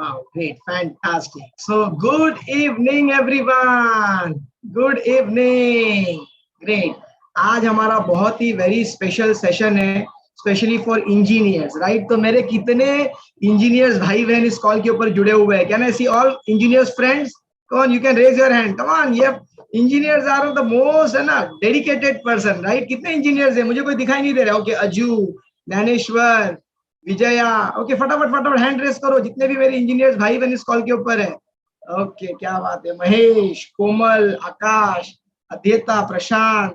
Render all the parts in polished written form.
Wow, great, fantastic. So, good evening, everyone. Good evening. Great. आज हमारा बहुत ही very special session है, specially for engineers, right? तो मेरे कितने इंजीनियर्स भाई बहन इस कॉल के ऊपर जुड़े हुए हैं? Can I see all engineers friends? Come on, you can raise your hand. Come on, ये इंजीनियर्स आर द मोस्ट है ना डेडिकेटेड पर्सन, राइट? कितने इंजीनियर्स हैं? मुझे कोई दिखाई नहीं दे रहा. ओके, अजू, ज्ञानेश्वर, विजया. ओके, फटाफट फटाफट हैंड रेस करो जितने भी मेरे इंजीनियर्स भाई बहन इस कॉल के ऊपर है. ओके, क्या बात है. महेश, कोमल, आकाश, अद्वैता, प्रशांत,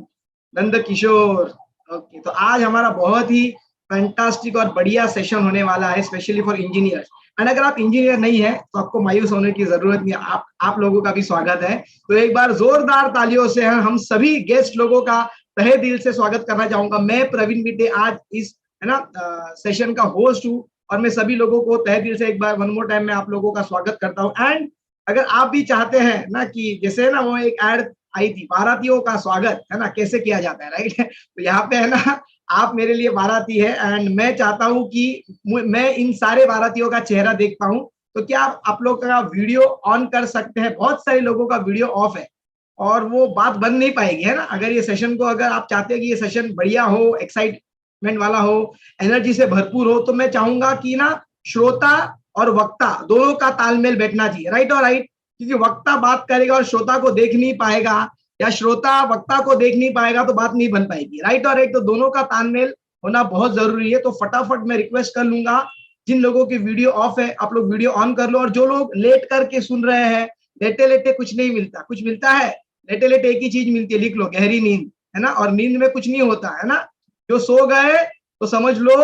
नंद किशोर. ओके, तो आज हमारा बहुत ही फैंटास्टिक और बढ़िया सेशन होने वाला है, स्पेशली फॉर इंजीनियर्स. एंड अगर आप इंजीनियर नहीं है तो आपको मायूस होने की जरूरत नहीं. आप लोगों का भी स्वागत है. तो एक बार जोरदार तालियों से हम सभी गेस्ट लोगों का तहे दिल से स्वागत करना चाहूंगा. मैं प्रवीण बिटे आज इस है ना सेशन का होस्ट हूँ और मैं सभी लोगों को तहे दिल से एक बार वन मोर टाइम में आप लोगों का स्वागत करता हूँ. एंड अगर आप भी चाहते हैं ना कि जैसे ना वो एक एड आई थी, बारातियों का स्वागत है ना कैसे किया जाता है, राइट? तो यहाँ पे है ना आप मेरे लिए बाराती है एंड मैं चाहता हूँ कि मैं इन सारे बारातियों का चेहरा देख पाऊँ. तो क्या आप लोग का वीडियो ऑन कर सकते हैं? बहुत सारे लोगों का वीडियो ऑफ है और वो बात बन नहीं पाएगी, है ना? अगर ये सेशन को अगर आप चाहते हैं कि ये सेशन बढ़िया हो, एक्साइटमेंट वाला हो, एनर्जी से भरपूर हो, तो मैं चाहूंगा कि ना श्रोता और वक्ता दोनों का तालमेल बैठना चाहिए, राइट और राइट? क्योंकि वक्ता बात करेगा और श्रोता को देख नहीं पाएगा या श्रोता वक्ता को देख नहीं पाएगा तो बात नहीं बन पाएगी, राइट और राइट? तो दोनों का तालमेल होना बहुत जरूरी है. तो फटाफट मैं रिक्वेस्ट कर लूंगा जिन लोगों की वीडियो ऑफ है आप लोग वीडियो ऑन कर लो. और जो लोग लेट करके सुन रहे हैं, लेटे लेटे कुछ नहीं मिलता. कुछ मिलता है लेटे लेटे? एक ही चीज मिलती है, लिख लो, गहरी नींद, है ना? और नींद में कुछ नहीं होता, है ना? जो सो गए तो समझ लो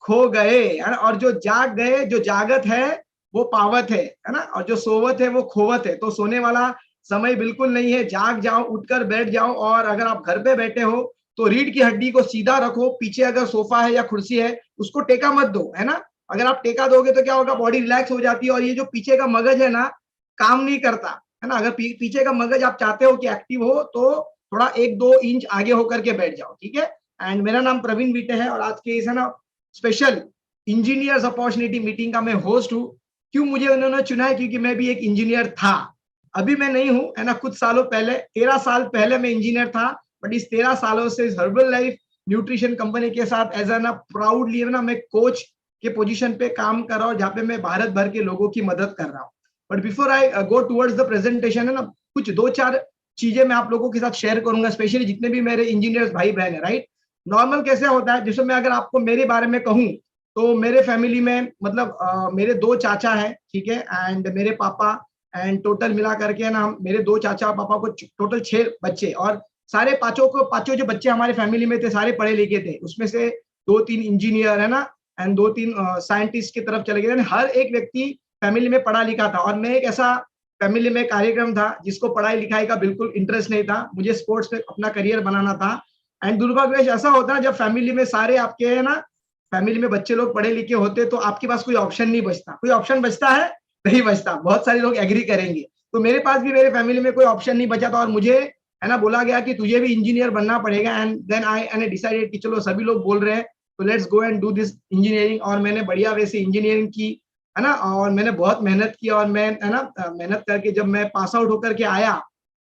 खो गए, है ना? और जो जाग गए, जो जागत है वो पावत है ना? और जो सोवत है वो खोवत है. तो सोने वाला समय बिल्कुल नहीं है. जाग जाओ, उठकर बैठ जाओ. और अगर आप घर पे बैठे हो तो रीढ़ की हड्डी को सीधा रखो. पीछे अगर सोफा है या कुर्सी है उसको टेका मत दो, है ना? अगर आप टेका दोगे तो क्या होगा, बॉडी रिलैक्स हो जाती है और ये जो पीछे का मगज है ना काम नहीं करता, है ना? अगर पीछे का मगज आप चाहते हो कि एक्टिव हो तो थोड़ा 1-2 इंच आगे होकर के बैठ जाओ, ठीक है? एंड मेरा नाम प्रवीण बीटे है और आज के इस है ना स्पेशल इंजीनियर्स अपॉर्चुनिटी मीटिंग का मैं होस्ट हूँ. क्यों मुझे उन्होंने चुना है? क्योंकि मैं भी एक इंजीनियर था. अभी मैं नहीं हूँ, है ना? कुछ सालों पहले, 13 साल पहले मैं इंजीनियर था. बट इस 13 सालों से हर्बल लाइफ न्यूट्रिशन कंपनी के साथ एज एन प्राउडली ना मैं कोच के पोजीशन पे काम कर रहा हूँ, जहाँ पे मैं भारत भर के लोगों की मदद कर रहा हूँ. But before I go towards the presentation, है ना, कुछ 2-4 चीजें मैं आप लोगों के साथ शेयर करूंगा, स्पेशली जितने भी मेरे इंजीनियर्स भाई बहन है, राइट? नॉर्मल कैसे होता है, जैसे मैं अगर आपको मेरे बारे में कहूँ तो मेरे फैमिली में मतलब मेरे 2 चाचा हैं, ठीक है? एंड मेरे पापा, एंड टोटल मिला करके ना मेरे 2 चाचा पापा को टोटल 6 बच्चे. और सारे पांचों जो बच्चे हमारे फैमिली में थे सारे पढ़े लिखे थे. उसमें से 2-3 इंजीनियर, है ना, एंड 2-3 साइंटिस्ट की तरफ चले गए. हर एक व्यक्ति फैमिली में पढ़ा लिखा था और मैं एक ऐसा फैमिली में कार्यक्रम था जिसको पढ़ाई लिखाई का बिल्कुल इंटरेस्ट नहीं था. मुझे स्पोर्ट्स में अपना करियर बनाना था. एंड दुर्भाग्यवश ऐसा होता है जब फैमिली में सारे आपके है ना फैमिली में बच्चे लोग पढ़े लिखे होते तो आपके पास कोई ऑप्शन नहीं बचता. कोई ऑप्शन बचता है? नहीं बचता. बहुत सारे लोग एग्री करेंगे. तो मेरे पास भी मेरे फैमिली में कोई ऑप्शन नहीं बचा था और मुझे है ना बोला गया कि तुझे भी इंजीनियर बनना पड़ेगा. एंड देन आई डिसाइडेड कि चलो सभी लोग बोल रहे हैं तो let's go and do this engineering. और मैंने बढ़िया वैसे इंजीनियरिंग की, है ना, और मैंने बहुत मेहनत की. और मैं है ना मेहनत करके जब मैं पास आउट होकर के आया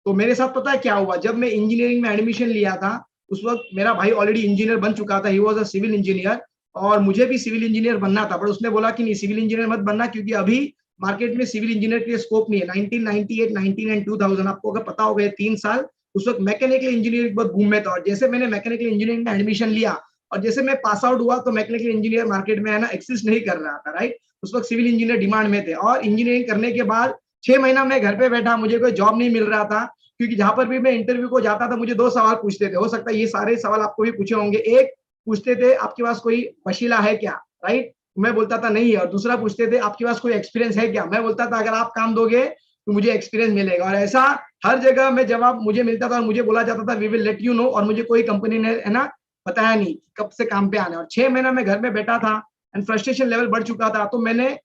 तो मेरे साथ पता है क्या हुआ, जब मैं इंजीनियरिंग में एडमिशन लिया था उस वक्त मेरा भाई ऑलरेडी इंजीनियर बन चुका था. He was a civil engineer और मुझे भी सिविल इंजीनियर बनना था. पर उसने बोला कि नहीं, सिविल इंजीनियर मत बनना क्योंकि अभी मार्केट में सिविल इंजीनियर के लिए स्कोप नहीं है. 1998, 19 एंड 2000 आपको अगर पता होगा 3 साल उस वक्त मैकेनिकल इंजीनियरिंग बहुत बूम में था. और जैसे मैंने मैकेनिकल इंजीनियरिंग में एडमिशन लिया और जैसे मैं पास आउट हुआ तो मैकेनिकल इंजीनियर मार्केट में है ना एक्सिस्ट नहीं कर रहा था, राइट? उस वक्त सिविल इंजीनियर डिमांड में थे. और इंजीनियरिंग करने के बाद 6 महीना मैं घर पे बैठा, मुझे कोई जॉब नहीं मिल रहा था. क्योंकि जहां पर भी मैं इंटरव्यू को जाता था मुझे 2 सवाल पूछते थे. हो सकता है ये सारे सवाल आपको भी पूछे होंगे. एक पूछते थे आपके पास कोई वशीला है क्या, राइट? मैं बोलता था नहीं है. और दूसरा पूछते थे आपके पास कोई एक्सपीरियंस है क्या? मैं बोलता था अगर आप काम दोगे तो मुझे एक्सपीरियंस मिलेगा. और ऐसा हर जगह में जवाब मुझे मिलता था और मुझे बोला जाता था we will let you know. और मुझे कोई कंपनी ने है ना बताया नहीं कब से काम पे आना. और 6 महीना मैं घर में बैठा था एंड फ्रस्ट्रेशन लेवल बढ़ चुका था. तो मैंने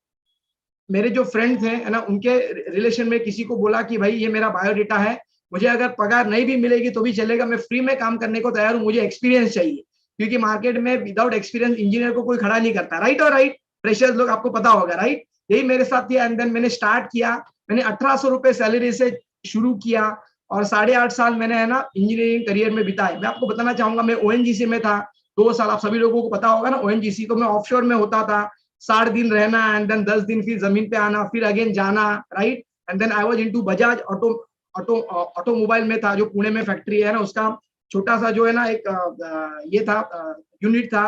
मेरे जो फ्रेंड थे है ना उनके रिलेशन में किसी को बोला कि भाई ये मेरा बायोडेटा है, मुझे अगर पगार नहीं भी मिलेगी तो भी चलेगा, मैं फ्री में काम करने को तैयार हूँ, मुझे एक्सपीरियंस चाहिए. क्योंकि मार्केट में विदाउट एक्सपीरियंस इंजीनियर को कोई खड़ा नहीं करता, राइट और राइट? फ्रेशर्स लोग आपको पता होगा, राइट? यही मेरे साथ किया। एंड देन मैंने स्टार्ट किया, मैंने 1800 रुपए सैलरी से शुरू किया और 8.5 साल मैंने है ना इंजीनियरिंग करियर में बिताए। मैं आपको बताना चाहूंगा, मैं ओएनजीसी में था 2 साल, आप सभी लोगों को पता होगा ना ओएनजीसी, तो मैं ऑफशोर में होता था, 60 दिन रहना एंड देन 10 दिन फिर जमीन पे आना, फिर अगेन जाना, right. And then I was into Bajaj automobile में था, जो पुणे में फैक्ट्री है ना, उसका छोटा सा जो है ना एक ये था यूनिट था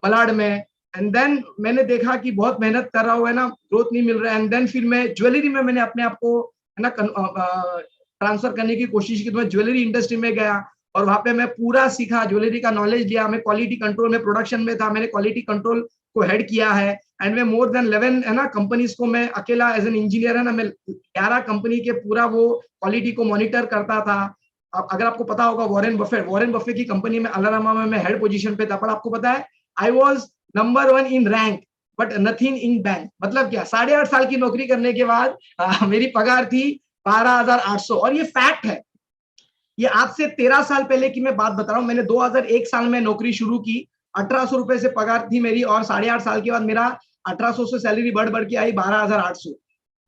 मलाड में। एंड देन मैंने देखा कि बहुत मेहनत कर रहा हूँ है ना, ग्रोथ नहीं मिल रहा है। एंड देन फिर मैं ज्वेलरी में मैंने अपने आप को है ना ट्रांसफर करने की कोशिश की, तो मैं ज्वेलरी इंडस्ट्री में गया और वहां पे मैं पूरा सीखा, ज्वेलरी का नॉलेज लिया। मैं क्वालिटी कंट्रोल में प्रोडक्शन में था, मैंने क्वालिटी कंट्रोल को हेड किया है। एंड मैं मोर देन 11 है ना कंपनीज को मैं अकेला एज एन इंजीनियर है ना, मैं 11 कंपनी के पूरा वो क्वालिटी को मॉनिटर करता था। अगर आपको पता होगा वॉरेन बफे की कंपनी में अलारामा में मैं हेड पोजीशन पे था, पर आपको पता है I was number 1 in rank but nothing in bank. मतलब क्या, 8.5 साल की नौकरी करने के बाद मेरी पगार थी 12,800। और ये फैक्ट है, ये आज से 13 साल पहले की मैं बात बता रहा हूँ। मैंने 2001 साल में नौकरी शुरू की, 1800 रुपए से पगार थी मेरी, और 8.5 साल के बाद मेरा 1800 से सैलरी बढ़ बढ़ के आई 12,800।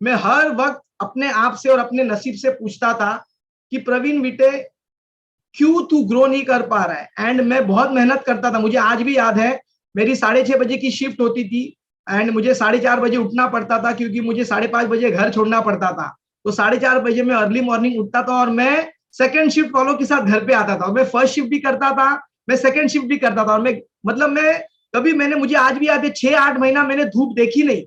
मैं हर वक्त अपने आप से और अपने नसीब से पूछता था कि प्रवीण बेटे क्यों तू ग्रो नहीं कर पा रहा है। एंड मैं बहुत मेहनत करता था, मुझे आज भी याद है मेरी 6:30 बजे की शिफ्ट होती थी एंड मुझे 4:30 बजे उठना पड़ता था, क्योंकि मुझे 5:30 बजे घर छोड़ना पड़ता था। तो 4:30 बजे मैं अर्ली मॉर्निंग उठता था और मैं सेकंड शिफ्ट वालों के साथ घर पे आता था, और मैं फर्स्ट शिफ्ट भी करता था, मैं सेकंड शिफ्ट भी करता था। और मैं मतलब मैं कभी मैंने मुझे आज भी याद है 6-8 महीना मैंने धूप देखी नहीं।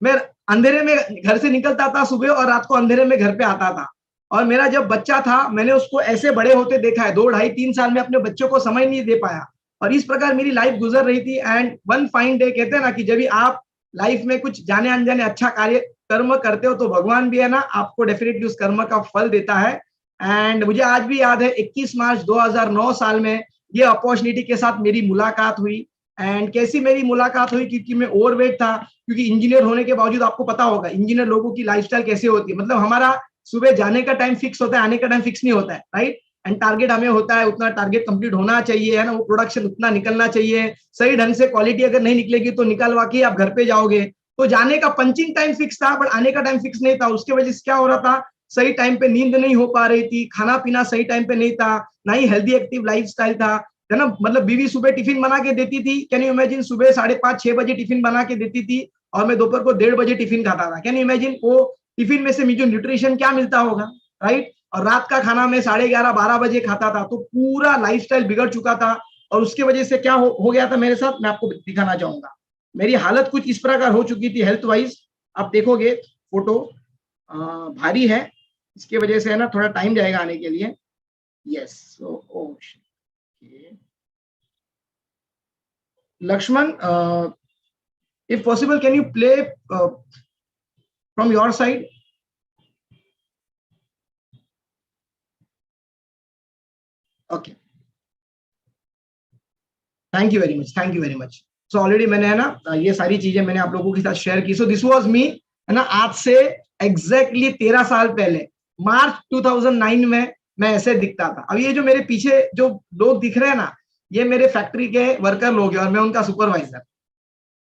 मैं अंधेरे में घर से निकलता था सुबह और रात को अंधेरे में घर पे आता था। और मेरा जब बच्चा था मैंने उसको ऐसे बड़े होते देखा है, 2 ढाई 3 साल में अपने बच्चों को समय नहीं दे पाया। और इस प्रकार मेरी लाइफ गुजर रही थी। एंड वन फाइन डे, कहते हैं ना कि जब भी आप लाइफ में कुछ जाने अनजाने अच्छा कार्य कर्म करते हो तो भगवान भी है ना आपको डेफिनेटली उस कर्म का फल देता है। एंड मुझे आज भी याद है 21 मार्च 2009 साल में ये अपॉर्चुनिटी के साथ मेरी मुलाकात हुई। एंड कैसी मेरी मुलाकात हुई, क्योंकि मैं ओवरवेट था, क्योंकि इंजीनियर होने के बावजूद आपको पता होगा इंजीनियर लोगों की लाइफस्टाइल कैसे होती है। मतलब हमारा सुबह जाने का टाइम फिक्स होता है, आने का टाइम फिक्स नहीं होता है, राइट। एंड टारगेट हमें होता है, उतना टारगेट कंप्लीट होना चाहिए है ना, वो प्रोडक्शन उतना निकलना चाहिए, सही ढंग से क्वालिटी अगर नहीं निकलेगी तो निकलवा के आप घर पे जाओगे। तो जाने का पंचिंग टाइम फिक्स था बट आने का टाइम फिक्स नहीं था। उसके वजह से क्या हो रहा था, सही टाइम पे नींद नहीं हो पा रही थी, खाना पीना सही टाइम पे नहीं था, ना ही हेल्दी एक्टिव लाइफस्टाइल था, है ना। मतलब बीवी सुबह टिफिन बना के देती थी, कैन यू इमेजिन, सुबह 5:30-6 बजे टिफिन बना के देती थी और मैं दोपहर को 1:30 बजे टिफिन खाता था। कैन यू इमेजिन वो टिफिन में से मुझे न्यूट्रिशन क्या मिलता होगा, राइट। और रात का खाना मैं 11:30-12 बजे खाता था। तो पूरा लाइफस्टाइल बिगड़ चुका था। और उसकी वजह से क्या हो गया था मेरे साथ, मैं आपको दिखाना चाहूंगा। मेरी हालत कुछ इस प्रकार हो चुकी थी हेल्थ वाइज, आप देखोगे फोटो भारी है, इसके वजह से है ना थोड़ा टाइम जाएगा आने के लिए। Yes, Lakshman, if possible can you play from your side? Okay, thank you very much, thank you very much. So already मैंने है ना ये सारी चीजें मैंने आप लोगों के साथ शेयर की। सो दिस वाज मी, है ना। आज से एग्जैक्टली 13 साल पहले मार्च 2009 में मैं ऐसे दिखता था। अब ये जो मेरे पीछे जो लोग दिख रहे हैं ना, ये मेरे फैक्ट्री के वर्कर लोग हैं और मैं उनका supervisor,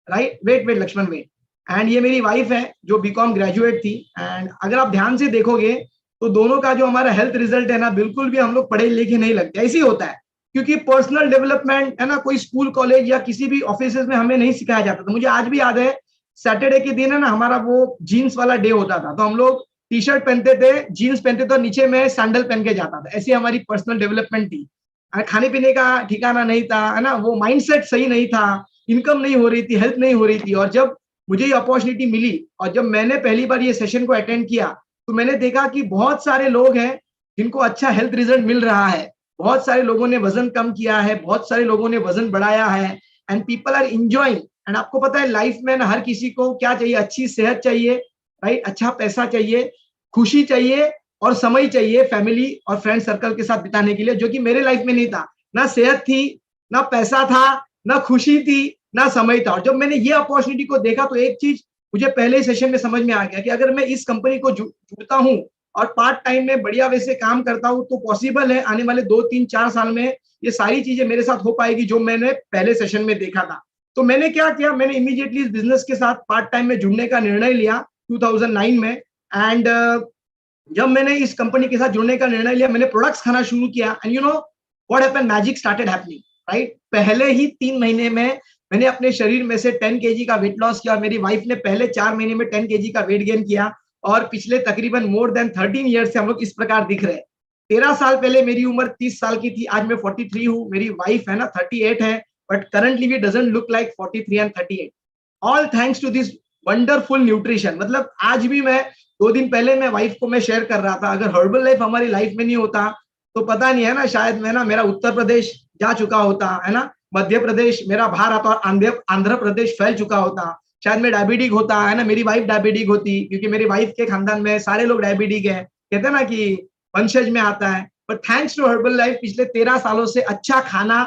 right. Wait wait Lakshman, wait. And ये मेरी वाइफ है जो बीकॉम ग्रेजुएट थी। एंड अगर आप ध्यान से देखोगे तो दोनों का जो हमारा हेल्थ रिजल्ट है ना, बिल्कुल भी हम लोग पढ़े लिखे नहीं लगते, ऐसे ही होता है। क्योंकि पर्सनल डेवलपमेंट है ना, कोई स्कूल कॉलेज या किसी भी ऑफिस में हमें नहीं सिखाया जाता था। मुझे आज भी याद है सैटरडे के दिन है ना हमारा वो जीन्स वाला डे होता था, तो हम लोग टी शर्ट पहनते थे, जीन्स पहनते थे और नीचे में सैंडल पहन के जाता था। ऐसी हमारी पर्सनल डेवलपमेंट थी। खाने पीने का ठिकाना नहीं था, है ना, वो माइंडसेट सही नहीं था, इनकम नहीं हो रही थी, हेल्थ नहीं हो रही थी। और जब मुझे ये अपॉर्चुनिटी मिली और जब मैंने पहली बार ये सेशन को अटेंड किया तो मैंने देखा कि बहुत सारे लोग हैं जिनको अच्छा हेल्थ रिजल्ट मिल रहा है, बहुत सारे लोगों ने वजन कम किया है, बहुत सारे लोगों ने वजन बढ़ाया है, and people are enjoying. And आपको पता है लाइफ में ना हर किसी को क्या चाहिए, अच्छी सेहत चाहिए, राइट, अच्छा पैसा चाहिए, खुशी चाहिए और समय चाहिए फैमिली और फ्रेंड सर्कल के साथ बिताने के लिए, जो कि मेरे लाइफ में नहीं था। ना सेहत थी, ना पैसा था, ना खुशी थी, ना समय था। और जब मैंने ये अपॉर्चुनिटी को देखा तो एक चीज मुझे पहले ही सेशन में समझ में आ गया कि अगर मैं इस कंपनी को जुड़ता हूँ और पार्ट टाइम में बढ़िया वैसे काम करता हूँ तो पॉसिबल है आने वाले 2-3-4 साल में ये सारी चीजें मेरे साथ हो पाएगी जो मैंने पहले सेशन में देखा था। तो मैंने क्या किया, मैंने इमीडिएटली इस बिजनेस के साथ पार्ट टाइम में जुड़ने का निर्णय लिया 2009 में। एंड जब मैंने इस कंपनी के साथ जुड़ने का निर्णय लिया, मैंने प्रोडक्ट्स खाना शुरू किया। And you know what happened, magic started happening, right. पहले ही 3 महीने में मैंने अपने शरीर में से 10 केजी का वेट लॉस किया, और मेरी वाइफ ने पहले 4 महीने में 10 केजी का वेट गेन किया। और पिछले तकरीबन मोर देन 13 ईयर्स से हम लोग इस प्रकार दिख रहे हैं। 13 साल पहले मेरी उम्र 30 साल की थी, आज मैं 43 हूँ। मेरी वाइफ है ना 38 है, but currently we doesn't look like 43 and 38, all thanks to this wonderful nutrition. मतलब आज भी मैं 2 दिन पहले मैं वाइफ को मैं शेयर कर रहा था, अगर हर्बल लाइफ हमारी लाइफ में नहीं होता तो पता नहीं है ना, शायद मैं ना मेरा उत्तर प्रदेश जा चुका होता है ना, मध्य प्रदेश मेरा बाहर आता और आंध्र प्रदेश फैल चुका होता, शायद मैं डायबिटिक होता है ना, मेरी वाइफ डायबिटिक होती, क्योंकि मेरी वाइफ के खानदान में सारे लोग डायबिटिक है, कहते हैं ना कि वंशज में आता है। But thanks to Herbalife पिछले 13 सालों से अच्छा खाना,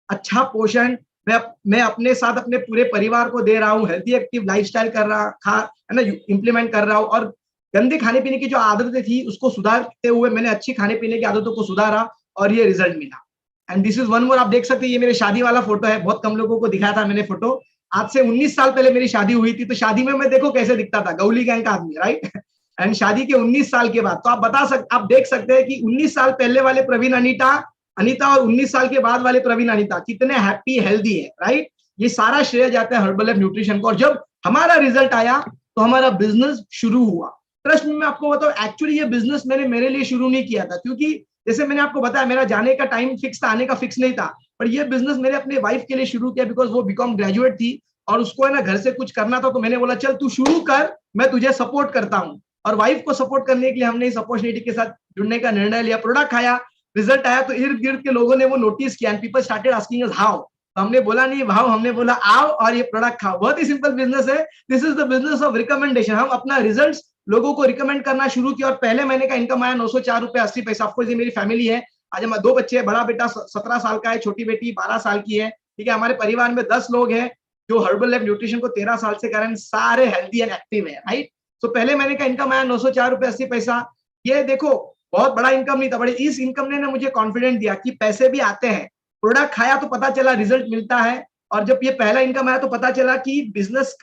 अच्छा पोषण मैं अपने साथ अपने पूरे परिवार को दे रहा हूँ, हेल्थी एक्टिव लाइफस्टाइल कर रहा है ना, इम्प्लीमेंट कर रहा हूँ। और गंदे खाने पीने की जो आदतें थी उसको सुधारते हुए मैंने अच्छी खाने पीने की आदतों को सुधारा, और ये रिजल्ट मिला। And this is one more, आप देख सकते हैं ये मेरे शादी वाला फोटो है, बहुत कम लोगों को दिखाया था मैंने फोटो। आज से 19 साल पहले मेरी शादी हुई थी, तो शादी में मैं देखो कैसे दिखता था, गौली गैंग का आदमी, राइट। एंड शादी के 19 साल के बाद तो आप देख सकते हैं कि 19 साल पहले वाले प्रवीण अनीता और 19 साल के बाद वाले प्रवीण अनीता कितने हैप्पी हेल्दी है, राइट। ये सारा श्रेय जाता है हर्बल लाइफ न्यूट्रिशन को। और जब हमारा रिजल्ट आया तो हमारा बिजनेस शुरू हुआ। ट्रस्ट में मैं आपको बताऊं, एक्चुअली ये बिजनेस मैंने मेरे लिए शुरू नहीं किया था, क्योंकि जैसे मैंने आपको बताया मेरा जाने का टाइम फिक्स था, आने का फिक्स नहीं था। पर ये बिजनेस मैंने अपने वाइफ के लिए शुरू किया, बिकॉज वो बीकॉम ग्रेजुएट थी और उसको है ना घर से कुछ करना था। तो मैंने बोला चल तू शुरू कर, मैं तुझे सपोर्ट करता हूँ। और वाइफ को सपोर्ट करने के लिए हमने इस अपॉर्चुनिटी के साथ जुड़ने का निर्णय लिया। प्रोडक्ट आया, रिजल्ट आया, तो इर्द गिर्द के लोगों ने वो नोटिस किया, and people started asking us how. तो हमने बोला नहीं भाव, हमने बोला आओ और ये प्रोडक्ट खाओ। बहुत ही सिंपल बिजनेस है। This is the business of recommendation. हम अपना रिजल्ट लोगों को रिकमेंड करना शुरू किया, और पहले महीने का इनकम आया 904 रुपए 80 पैसा। ऑफकोर्स ये मेरी फैमिली है, आज हमारे 2 बच्चे हैं, बड़ा बेटा 17 साल का है, छोटी बेटी 12 साल की है, ठीक है। हमारे परिवार में 10 लोग हैं जो हर्बल लाइफ न्यूट्रिशन को 13 साल से कर, सारे हेल्दी एंड एक्टिव है, राइट। तो पहले महीने का इनकम आया 904 रुपए 80 पैसा। ये देखो बहुत बड़ा इनकम नहीं था, बड़े इस इनकम ने मुझे कॉन्फिडेंस दिया कि पैसे भी आते हैं। प्रोडक्ट खाया तो पता चला रिजल्ट मिलता है, और जब ये पहला इनकम आया तो पता चला कि बिजनेस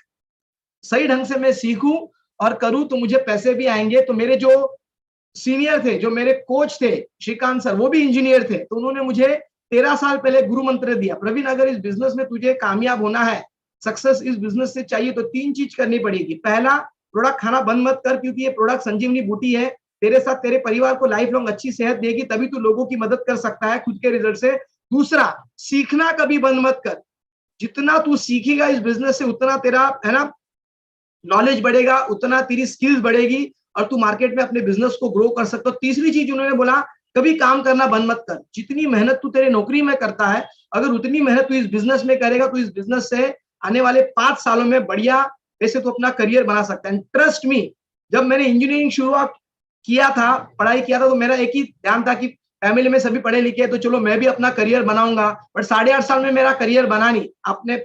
सही ढंग से मैं सीखूं और करूं तो मुझे पैसे भी आएंगे। तो मेरे जो सीनियर थे, जो मेरे कोच थे श्रीकांत सर, वो भी इंजीनियर थे, तो उन्होंने मुझे 13 साल पहले गुरु मंत्र दिया, प्रवीण अगर इस बिजनेस में तुझे कामयाब होना है, सक्सेस इस बिजनेस से चाहिए, तो 3 चीज करनी पड़ेगी। पहला, प्रोडक्ट खाना बंद मत कर, क्योंकि ये प्रोडक्ट संजीवनी बूटी है, तेरे साथ तेरे परिवार को लाइफ लॉन्ग अच्छी सेहत देगी, तभी तू लोगों की मदद कर सकता है खुद के रिजल्ट से। दूसरा, सीखना कभी बंद मत कर, जितना तू सीखेगा इस बिजनेस से उतना तेरा है ना नॉलेज बढ़ेगा, उतना तेरी स्किल्स बढ़ेगी, और तू मार्केट में अपने बिजनेस को ग्रो कर सकता हो। तीसरी चीज उन्होंने बोला, कभी काम करना बंद मत कर, जितनी मेहनत तू तेरे नौकरी में करता है, अगर उतनी मेहनत तू इस बिजनेस में करेगा तो इस बिजनेस से आने वाले 5 सालों में बढ़िया वैसे तो अपना करियर बना सकता है। ट्रस्ट मी, जब मैंने इंजीनियरिंग शुरुआत किया था, पढ़ाई किया था, तो मेरा एक ही ध्यान था कि फैमिली में सभी पढ़े लिखे हैं तो चलो मैं भी अपना करियर बनाऊंगा। बट 8.5 साल में मेरा करियर बना नहीं। आपने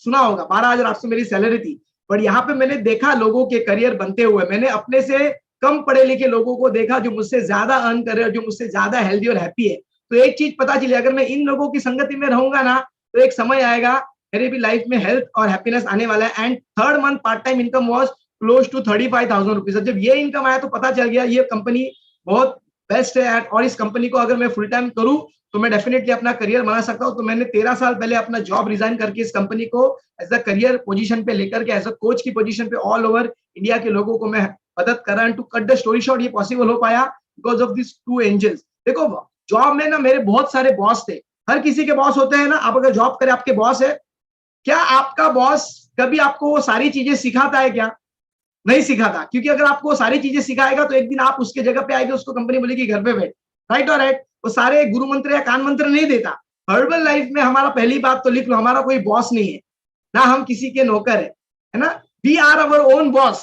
सुना होगा 12,800 मेरी सैलरी थी, बट यहाँ पे मैंने देखा लोगों के करियर बनते हुए। मैंने अपने से कम पढ़े लिखे लोगों को देखा जो मुझसे ज्यादा अर्न कर रहे हैं, जो मुझसे ज्यादा हेल्दी और हैप्पी है। तो एक चीज पता चली, अगर मैं इन लोगों की संगति में रहूंगा ना, तो एक समय आएगा मेरे भी लाइफ में हेल्थ और हैप्पीनेस आने वाला है। And 3rd month part time income was close to 35,000 rupees. जब ये इनकम आया तो पता चल गया ये कंपनी बहुत बेस्ट है, और इस कंपनी को अगर मैं फुल टाइम करूं तो मैं डेफिनेटली अपना करियर बना सकता हूं। तो मैंने 13 साल पहले अपना जॉब रिजाइन करके इस कंपनी को एज अ करियर पोजीशन पे लेकर के, एज अ कोच की पोजीशन पे ऑल ओवर इंडिया के लोगों को मैं मदद कर रहा हूं। To cut the story short, ये पॉसिबल हो पाया बिकॉज ऑफ दिस 2 एंजल्स। देखो जॉब में ना मेरे बहुत सारे बॉस थे, हर किसी के बॉस होते हैं ना। आप अगर जॉब करें आपके बॉस है, क्या आपका बॉस कभी आपको वो सारी चीजें सिखाता है क्या? नहीं सिखाता, क्योंकि अगर आपको सारी चीजें सिखाएगा तो एक दिन आप उसके जगह पे आएंगे, उसको कंपनी बोलेगी घर पे बैठ, राइट और राइट। वो सारे गुरु मंत्र या कान मंत्र नहीं देता। हर्बल लाइफ में हमारा पहली बात तो लिख लो, हमारा कोई बॉस नहीं है, ना हम किसी के नौकर है ना। We are our own boss,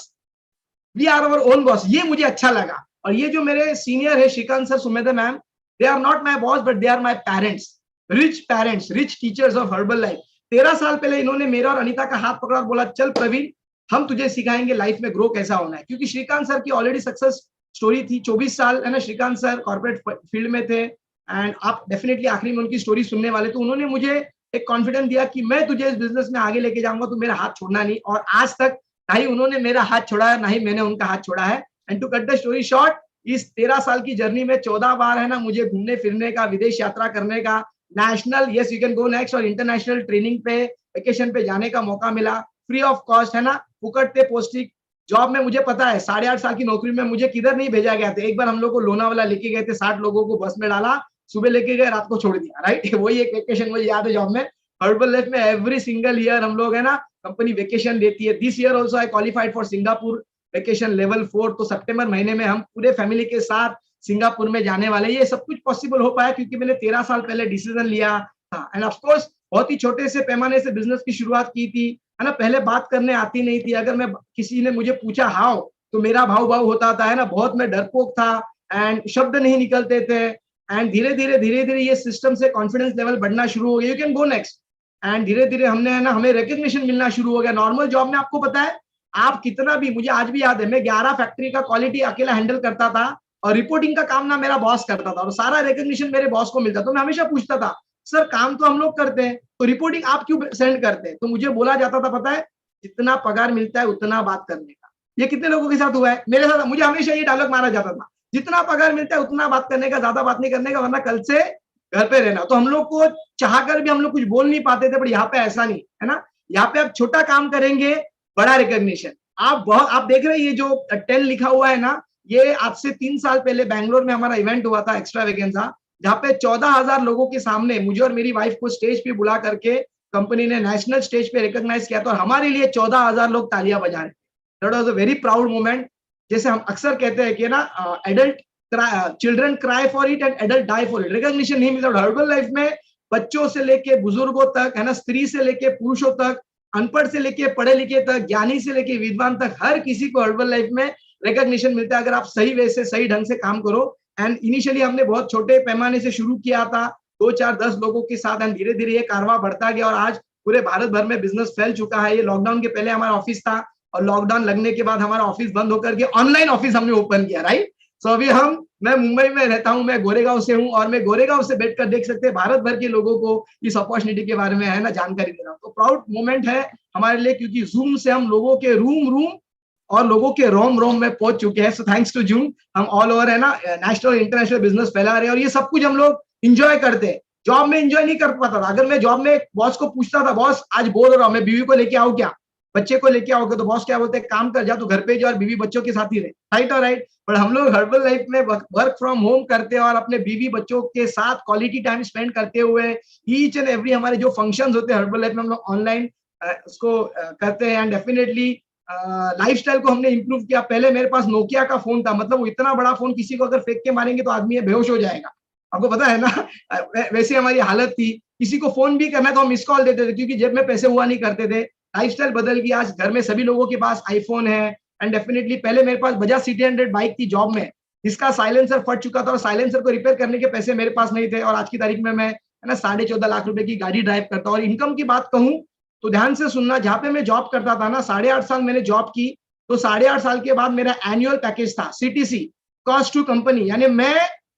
we are our own boss. ये मुझे अच्छा लगा। और ये जो मेरे सीनियर है Shrikant sir, Sumedha ma'am, they are not my boss but they are my parents, rich teachers of Herbalife. 13 साल पहले इन्होंने मेरा और अनीता का हाथ पकड़ा और बोला चल प्रवीण, हम तुझे सिखाएंगे लाइफ में ग्रो कैसा होना है। क्योंकि श्रीकांत सर की ऑलरेडी सक्सेस स्टोरी थी, 24 साल है ना श्रीकांत सर कॉर्पोरेट फील्ड में थे, एंड आप डेफिनेटली आखिरी में उनकी स्टोरी सुनने वाले। तो उन्होंने मुझे एक कॉन्फिडेंस दिया कि मैं तुझे इस बिजनेस में आगे लेके जाऊंगा, तू मेरा हाथ छोड़ना नहीं। और आज तक ना ही उन्होंने मेरा हाथ छोड़ा है, ना ही मैंने उनका हाथ छोड़ा है। And to cut the story short, इस 13 साल की जर्नी में 14 बार है ना मुझे घूमने फिरने का, विदेश यात्रा करने का, national yes you can go next और इंटरनेशनल ट्रेनिंग पे, वेकेशन पे जाने का मौका मिला, फ्री ऑफ कॉस्ट है ना, फुकट पे पोस्टिंग। जॉब में मुझे पता है 8.5 साल की नौकरी में मुझे किधर नहीं भेजा गया था। एक बार हम लोग को लोनावाला लेके गए थे, 60 लोगों को बस में डाला, सुबह लेके गए, रात को छोड़ दिया, राइट। वही एक वेकेशन मुझे याद है जॉब में। हर्बल लाइफ में एवरी सिंगल ईयर हम लोग है ना कंपनी वेकेशन देती है। This year also I qualified for Singapore vacation level 4। तो सितंबर महीने में हम पूरे फैमिली के साथ सिंगापुर में जाने वाले। ये सब कुछ पॉसिबल हो पाया क्योंकि मैंने 13 साल पहले डिसीजन लिया था। एंड ऑफ कोर्स बहुत ही छोटे से पैमाने से बिजनेस की शुरुआत की थी, है ना। पहले बात करने आती नहीं थी। अगर मैं किसी ने मुझे पूछा हाउ, तो मेरा भाव भाव होता था, है ना। बहुत मैं डरपोक था एंड शब्द नहीं निकलते थे। एंड धीरे धीरे ये सिस्टम से कॉन्फिडेंस लेवल बढ़ना शुरू हो गया, you can go next. And धीरे धीरे हमने है ना हमें रिकग्निशन मिलना शुरू हो गया। नॉर्मल जॉब में आपको पता है, आप कितना भी, मुझे आज भी याद है, मैं 11 फैक्ट्री का क्वालिटी अकेला हैंडल करता था और रिपोर्टिंग का काम ना मेरा बॉस करता था और सारा रिकग्निशन मेरे बॉस को मिलता। तो मैं हमेशा पूछता था, सर काम तो हम लोग करते हैं, तो रिपोर्टिंग आप क्यों सेंड करते हैं? तो मुझे बोला जाता था, पता है, जितना पगार मिलता है उतना बात करने का। ये कितने लोगों के साथ हुआ है? मेरे साथ मुझे हमेशा ये डायलॉग मारा जाता था, जितना पगार मिलता है उतना बात करने का, ज्यादा बात नहीं करने का, वरना कल से घर पे रहना। तो हम लोग को चाहकर भी हम लोग कुछ बोल नहीं पाते थे, पर यहाँ पे ऐसा नहीं है ना। यहाँ पे आप छोटा काम करेंगे, बड़ा रिकॉग्निशन। आप देख रहे हैं ये जो 10 लिखा हुआ है ना, ये आज से 3 साल पहले बैंगलोर में हमारा इवेंट हुआ था, एक्स्ट्रा वेकेंसा, जहाँ पे 14,000 लोगों के सामने मुझे और मेरी वाइफ को स्टेज पे बुला करके कंपनी ने नेशनल स्टेज पे रिकॉग्नाइज किया था और हमारे लिए 14,000 लोग तालियां बजा रहे थे। That was a very proud moment. जैसे हम अक्सर कहते हैं कि ना adult children cry for it and adult die for it. Recognition नहीं मिलता। हर्बल लाइफ में बच्चों से लेके बुजुर्गों तक, है ना, स्त्री से लेके पुरुषों तक, अनपढ़ से लेके पढ़े लिखे तक, ज्ञानी से लेके विद्वान तक, हर किसी को हर्बल लाइफ में रिकॉग्निशन मिलता है अगर आप सही वे से, सही ढंग से काम करो। एंड इनिशियली हमने बहुत छोटे पैमाने से शुरू किया था, 2, 4, 10 लोगों के साथ, एंड धीरे धीरे ये कारवां बढ़ता गया और आज पूरे भारत भर में बिजनेस फैल चुका है। ये लॉकडाउन के पहले हमारा ऑफिस था और लॉकडाउन लगने के बाद हमारा ऑफिस बंद होकर के ऑनलाइन ऑफिस हमने ओपन किया, राइट। सो अभी मैं मुंबई में रहता हूँ, मैं गोरेगांव से हूँ और मैं गोरेगांव से बैठकर देख सकते हैं भारत भर के लोगों को इस अपॉर्चुनिटी के बारे में, है ना, जानकारी दे रहा हूँ। तो प्राउड मोमेंट है हमारे लिए क्योंकि जूम से हम लोगों के रूम और लोगों के रोम में पहुंच चुके हैं। सो थैंक्स टू जूम हम ऑल ओवर, है ना, नेशनल और इंटरनेशनल बिजनेस फैला रहे हैं और ये सब कुछ हम लोग इंजॉय करते हैं। जॉब में इंजॉय नहीं कर पाता था। अगर मैं जॉब में बॉस को पूछता था, बॉस आज बोर हो रहा हूँ, मैं बीवी को लेके आऊँ क्या, बच्चे को लेके आओगे, तो बॉस क्या बोलते हैं, काम कर जा, तू घर पे जा और बीवी बच्चों के साथ ही रहे, राइट और राइट। पर हम लोग हर्बल लाइफ में वर्क फ्रॉम होम करते हैं और अपने बीवी बच्चों के साथ क्वालिटी टाइम स्पेंड करते हुए ईच एंड एवरी हमारे जो फंक्शंस होते हैं हर्बल लाइफ में हम लोग ऑनलाइन उसको करते हैं। एंड डेफिनेटली लाइफस्टाइल को हमने इंप्रूव किया। पहले मेरे पास नोकिया का फोन था, मतलब वो इतना बड़ा फोन, किसी को अगर फेंक के मारेंगे तो आदमी बेहोश हो जाएगा, आपको पता है ना। वैसे हमारी हालत थी। किसी को फोन भी करना तो हम मिस कॉल देते थे क्योंकि जेब में पैसे हुआ नहीं करते थे। लाइफस्टाइल बदल गया, आज घर में सभी लोगों के पास आईफोन है। एंड डेफिनेटली पहले मेरे पास बजाज सिटी 100 बाइक थी जॉब में, जिसका साइलेंसर फट चुका था और साइलेंसर को रिपेयर करने के पैसे मेरे पास नहीं थे। और आज की तारीख में मैं, है ना, 14.5 लाख रुपए की गाड़ी ड्राइव करता हूँ। और इनकम की बात कहूँ तो ध्यान से सुनना, जहां पे मैं जॉब करता था ना, 8.5 साल मैंने जॉब की, तो 8.5 साल के बाद मेरा एनुअल पैकेज था सीटीसी, कॉस्ट टू कंपनी, यानी मैं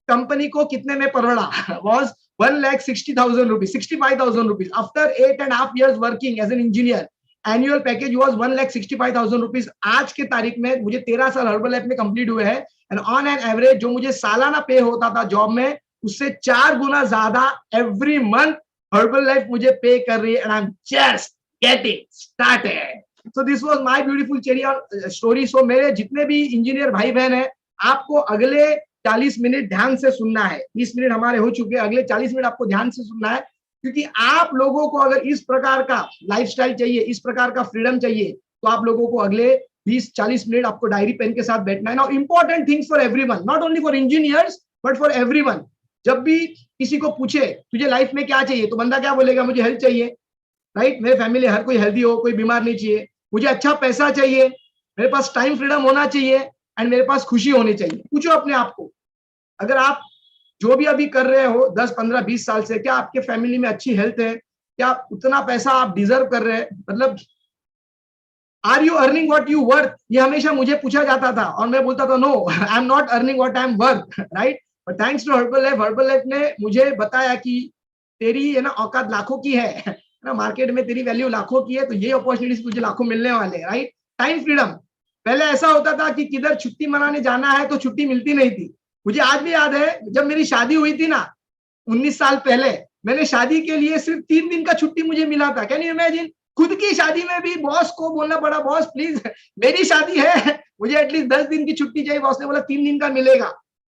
कंपनी को कितने में परोड़ा was 1,60,000 rupees, 65,000 rupees. After 8.5 years working as an engineer, annual package was 1,65,000 rupees. आज के तारीख में मुझे 13 साल हर्बल लाइफ में कंप्लीट हुए हैं एंड ऑन एन एवरेज जो मुझे सालाना पे होता था जॉब में, उससे 4 गुना ज्यादा एवरी मंथ हर्बल लाइफ मुझे पे कर रही है। And I am just getting started. So this was my beautiful cherry story. So मेरे जितने भी इंजीनियर भाई बहन हैं, आपको अगले 40 मिनट ध्यान से सुनना है। 30 मिनट हमारे हो चुके हैं, अगले 40 मिनट आपको ध्यान से सुनना है क्योंकि आप लोगों को अगर इस प्रकार का लाइफस्टाइल चाहिए, इस प्रकार का फ्रीडम चाहिए, तो आप लोगों को अगले 20-40 मिनट आपको डायरी पेन के साथ बैठना है। Now important things for everyone, not only for engineers but for everyone. जब भी किसी को पूछे तुझे लाइफ में क्या चाहिए, तो बंदा क्या बोलेगा, मुझे हेल्थ चाहिए, राइट, मेरे फैमिली हर कोई हेल्दी हो, कोई बीमार नहीं चाहिए, मुझे अच्छा पैसा चाहिए, मेरे पास टाइम फ्रीडम होना चाहिए एंड मेरे पास खुशी होनी चाहिए। पूछो अपने आप को, अगर आप जो भी अभी कर रहे हो 10, 15, 20 साल से, क्या आपके फैमिली में अच्छी हेल्थ है? क्या उतना पैसा आप डिजर्व कर रहे हैं? मतलब are you earning what you worth? ये हमेशा मुझे पूछा जाता था और मैं बोलता था no, I am not earning what I am worth, right. But thanks to Herbalife ने मुझे बताया कि तेरी है ना औकात लाखों की है ना, मार्केट में तेरी वैल्यू लाखों की है, तो ये अपॉर्चुनिटीज तुझे लाखों मिलने वाले, राइट। टाइम फ्रीडम, पहले ऐसा होता था कि किधर छुट्टी मनाने जाना है तो छुट्टी मिलती नहीं थी। मुझे आज भी याद है जब मेरी शादी हुई थी ना 19 साल पहले, मैंने शादी के लिए सिर्फ 3 दिन का छुट्टी मुझे मिला था। कैन यू इमेजिन, खुद की शादी में भी बॉस को बोलना पड़ा, बॉस प्लीज मेरी शादी है, मुझे एटलीस्ट 10 दिन की छुट्टी चाहिए। बॉस ने बोला 3 दिन का मिलेगा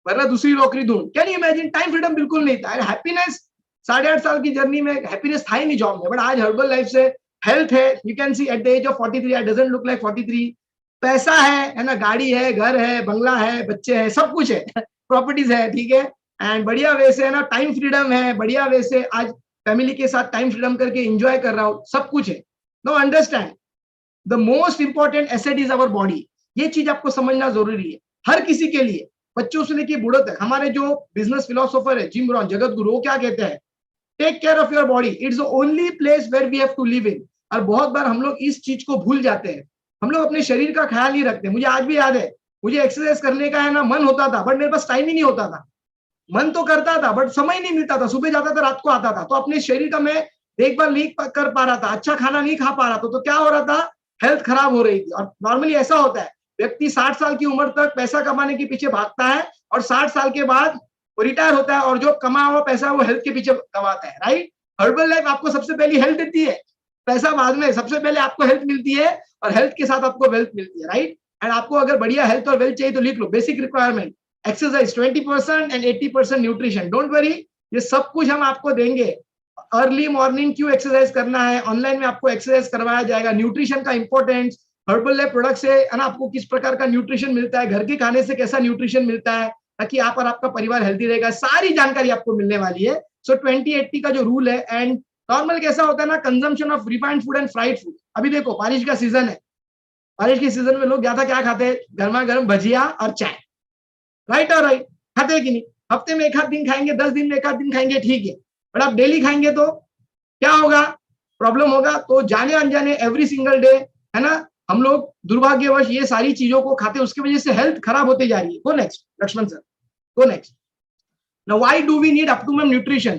वरना दूसरी नौकरी ढूंढ। Can you imagine, time freedom बिल्कुल नहीं था। हैप्पीनेस, 8.5 साल की जर्नी में हैप्पीनेस था ही नहीं जॉब में, बट आज हर्बल लाइफ से हेल्थ है, you can see at the age of 43 I doesn't look like 43, पैसा है ना, गाड़ी है, घर है, बंगला है, बच्चे हैं, सब कुछ है प्रॉपर्टीज है, ठीक है। एंड बढ़िया वे से है ना टाइम फ्रीडम है, बढ़िया वे से आज फैमिली के साथ टाइम फ्रीडम करके एंजॉय कर रहा हूँ, सब कुछ है। No understand, the most important asset is our body. ये चीज आपको समझना जरूरी है हर किसी के लिए, बच्चों से लेकर बूढ़ों तक। हमारे जो बिजनेस फिलोसोफर है जिम रॉन, जगत गुरु, वो क्या कहते हैं, take care of your body, it's the only place where we have to live in. और बहुत बार हम लोग इस चीज को भूल जाते हैं, हम लोग अपने शरीर का ख्याल नहीं रखते। मुझे आज भी याद है, मुझे एक्सरसाइज करने का है ना मन होता था, बट मेरे पास टाइम ही नहीं होता था। मन तो करता था बट समय नहीं मिलता था, सुबह जाता था रात को आता था, तो अपने शरीर का मैं देखभाल नहीं कर पा रहा था, अच्छा खाना नहीं खा पा रहा था, तो क्या हो रहा था, हेल्थ खराब हो रही थी। और नॉर्मली ऐसा होता है, व्यक्ति 60 साल की उम्र तक पैसा कमाने के पीछे भागता है और 60 साल के बाद वो रिटायर होता है और जो कमा हुआ पैसा वो हेल्थ के पीछे कमाता है, राइट। हर्बल लाइफ आपको सबसे पहले हेल्थ देती है, पैसा बाद में, सबसे पहले आपको हेल्थ मिलती है और हेल्थ के साथ आपको वेल्थ मिलती है, राइट। एंड आपको अगर बढ़िया हेल्थ और वेल्थ चाहिए तो लिख लो, basic requirement exercise 20% and 80% nutrition. Don't worry, ये सब कुछ हम आपको देंगे। अर्ली मॉर्निंग क्यों एक्सरसाइज करना है, ऑनलाइन में आपको एक्सरसाइज करवाया जाएगा। न्यूट्रिशन का इंपॉर्टेंस, हर्बल लाइफ प्रोडक्ट से है ना आपको किस प्रकार का न्यूट्रिशन मिलता है, घर के खाने से कैसा न्यूट्रिशन मिलता है ताकि आप और आपका परिवार हेल्दी रहेगा, सारी जानकारी आपको मिलने वाली है। सो 20-80 का जो रूल है, एंड नॉर्मल कैसा होता है ना, consumption of refined food and fried food. अभी देखो बारिश का सीजन है, बारिश के सीजन में लोग ज्यादा क्या खाते हैं, गर्मा गर्म भजिया और चाय, राइट और राइट, खाते हैं कि नहीं। हफ्ते में एक आध दिन खाएंगे, 10 दिन में एक आध दिन खाएंगे, ठीक है, बट आप डेली खाएंगे तो क्या होगा, प्रॉब्लम होगा। तो जाने अनजाने एवरी सिंगल डे है ना हम लोग दुर्भाग्यवश ये सारी चीजों को खाते, उसकी वजह से हेल्थ खराब होते जा रही है। Go next Lakshman sir, go next. Now why do we need optimum nutrition,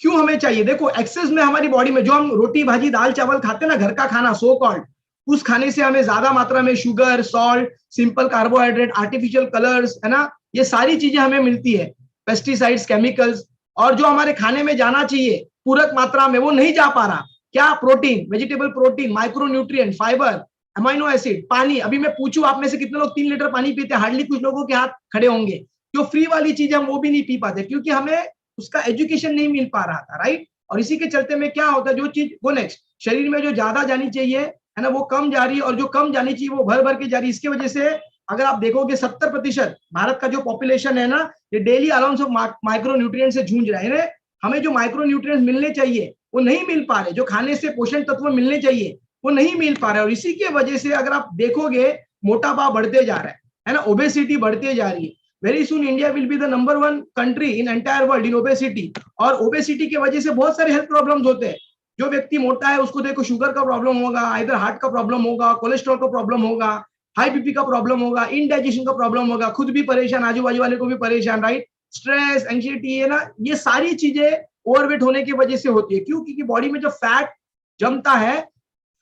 क्यों हमें चाहिए। देखो एक्सेस में हमारी बॉडी में जो हम रोटी भाजी दाल चावल खाते हैं ना, घर का खाना सो कॉल्ड, उस खाने से हमें ज्यादा मात्रा में sugar, salt, simple carbohydrate, artificial colours, है ना, ये सारी चीजें हमें मिलती है, पेस्टिसाइड्स, केमिकल्स। और जो हमारे खाने में जाना चाहिए पूरक मात्रा में वो नहीं जा पा रहा। क्या, protein, vegetable protein, micro nutrient, fibre, amino acid, पानी। अभी मैं पूछूं आप में से कितने लोग 3 लीटर पानी पीते हैं, हार्डली कुछ लोगों के हाथ खड़े होंगे। जो फ्री वाली चीज हम वो भी नहीं पी पाते क्योंकि हमें उसका एजुकेशन नहीं मिल पा रहा था, राइट। और इसी के चलते में क्या होता है, जो चीज वो नेक्स्ट शरीर में जो ज्यादा जानी चाहिए है ना वो कम जा रही है, और जो कम जानी चाहिए वो भर भर के जा रही है। इसकी वजह से अगर आप देखोगे 70% भारत का जो पॉपुलेशन है ना, ये daily allowance of micro nutrient से जूझ रहा है। हमें जो माइक्रो न्यूट्रिएंट्स मिलने चाहिए वो नहीं मिल पा रहे, जो खाने से पोषण तत्व मिलने चाहिए वो नहीं मिल पा रहे। और इसी की वजह से अगर आप देखोगे मोटापा बढ़ते जा रहा है ना, ओबेसिटी बढ़ती जा रही है। Very soon India will be the number 1 country in entire world in obesity. और ओबेसिटी की वजह से बहुत सारे हेल्थ प्रॉब्लम्स होते हैं। जो व्यक्ति मोटा है उसको देखो शुगर का प्रॉब्लम होगा, इधर हार्ट का प्रॉब्लम होगा, कोलेस्ट्रॉल का प्रॉब्लम होगा, हाई बीपी का प्रॉब्लम होगा, इनडाइजेशन का प्रॉब्लम होगा, खुद भी परेशान, आजू बाजू वाले को भी परेशान, राइट। स्ट्रेस, एंग्जाइटी, है ना, ये सारी चीजें ओवरवेट होने की वजह से होती है। क्यों, क्योंकि बॉडी में जो फैट जमता है,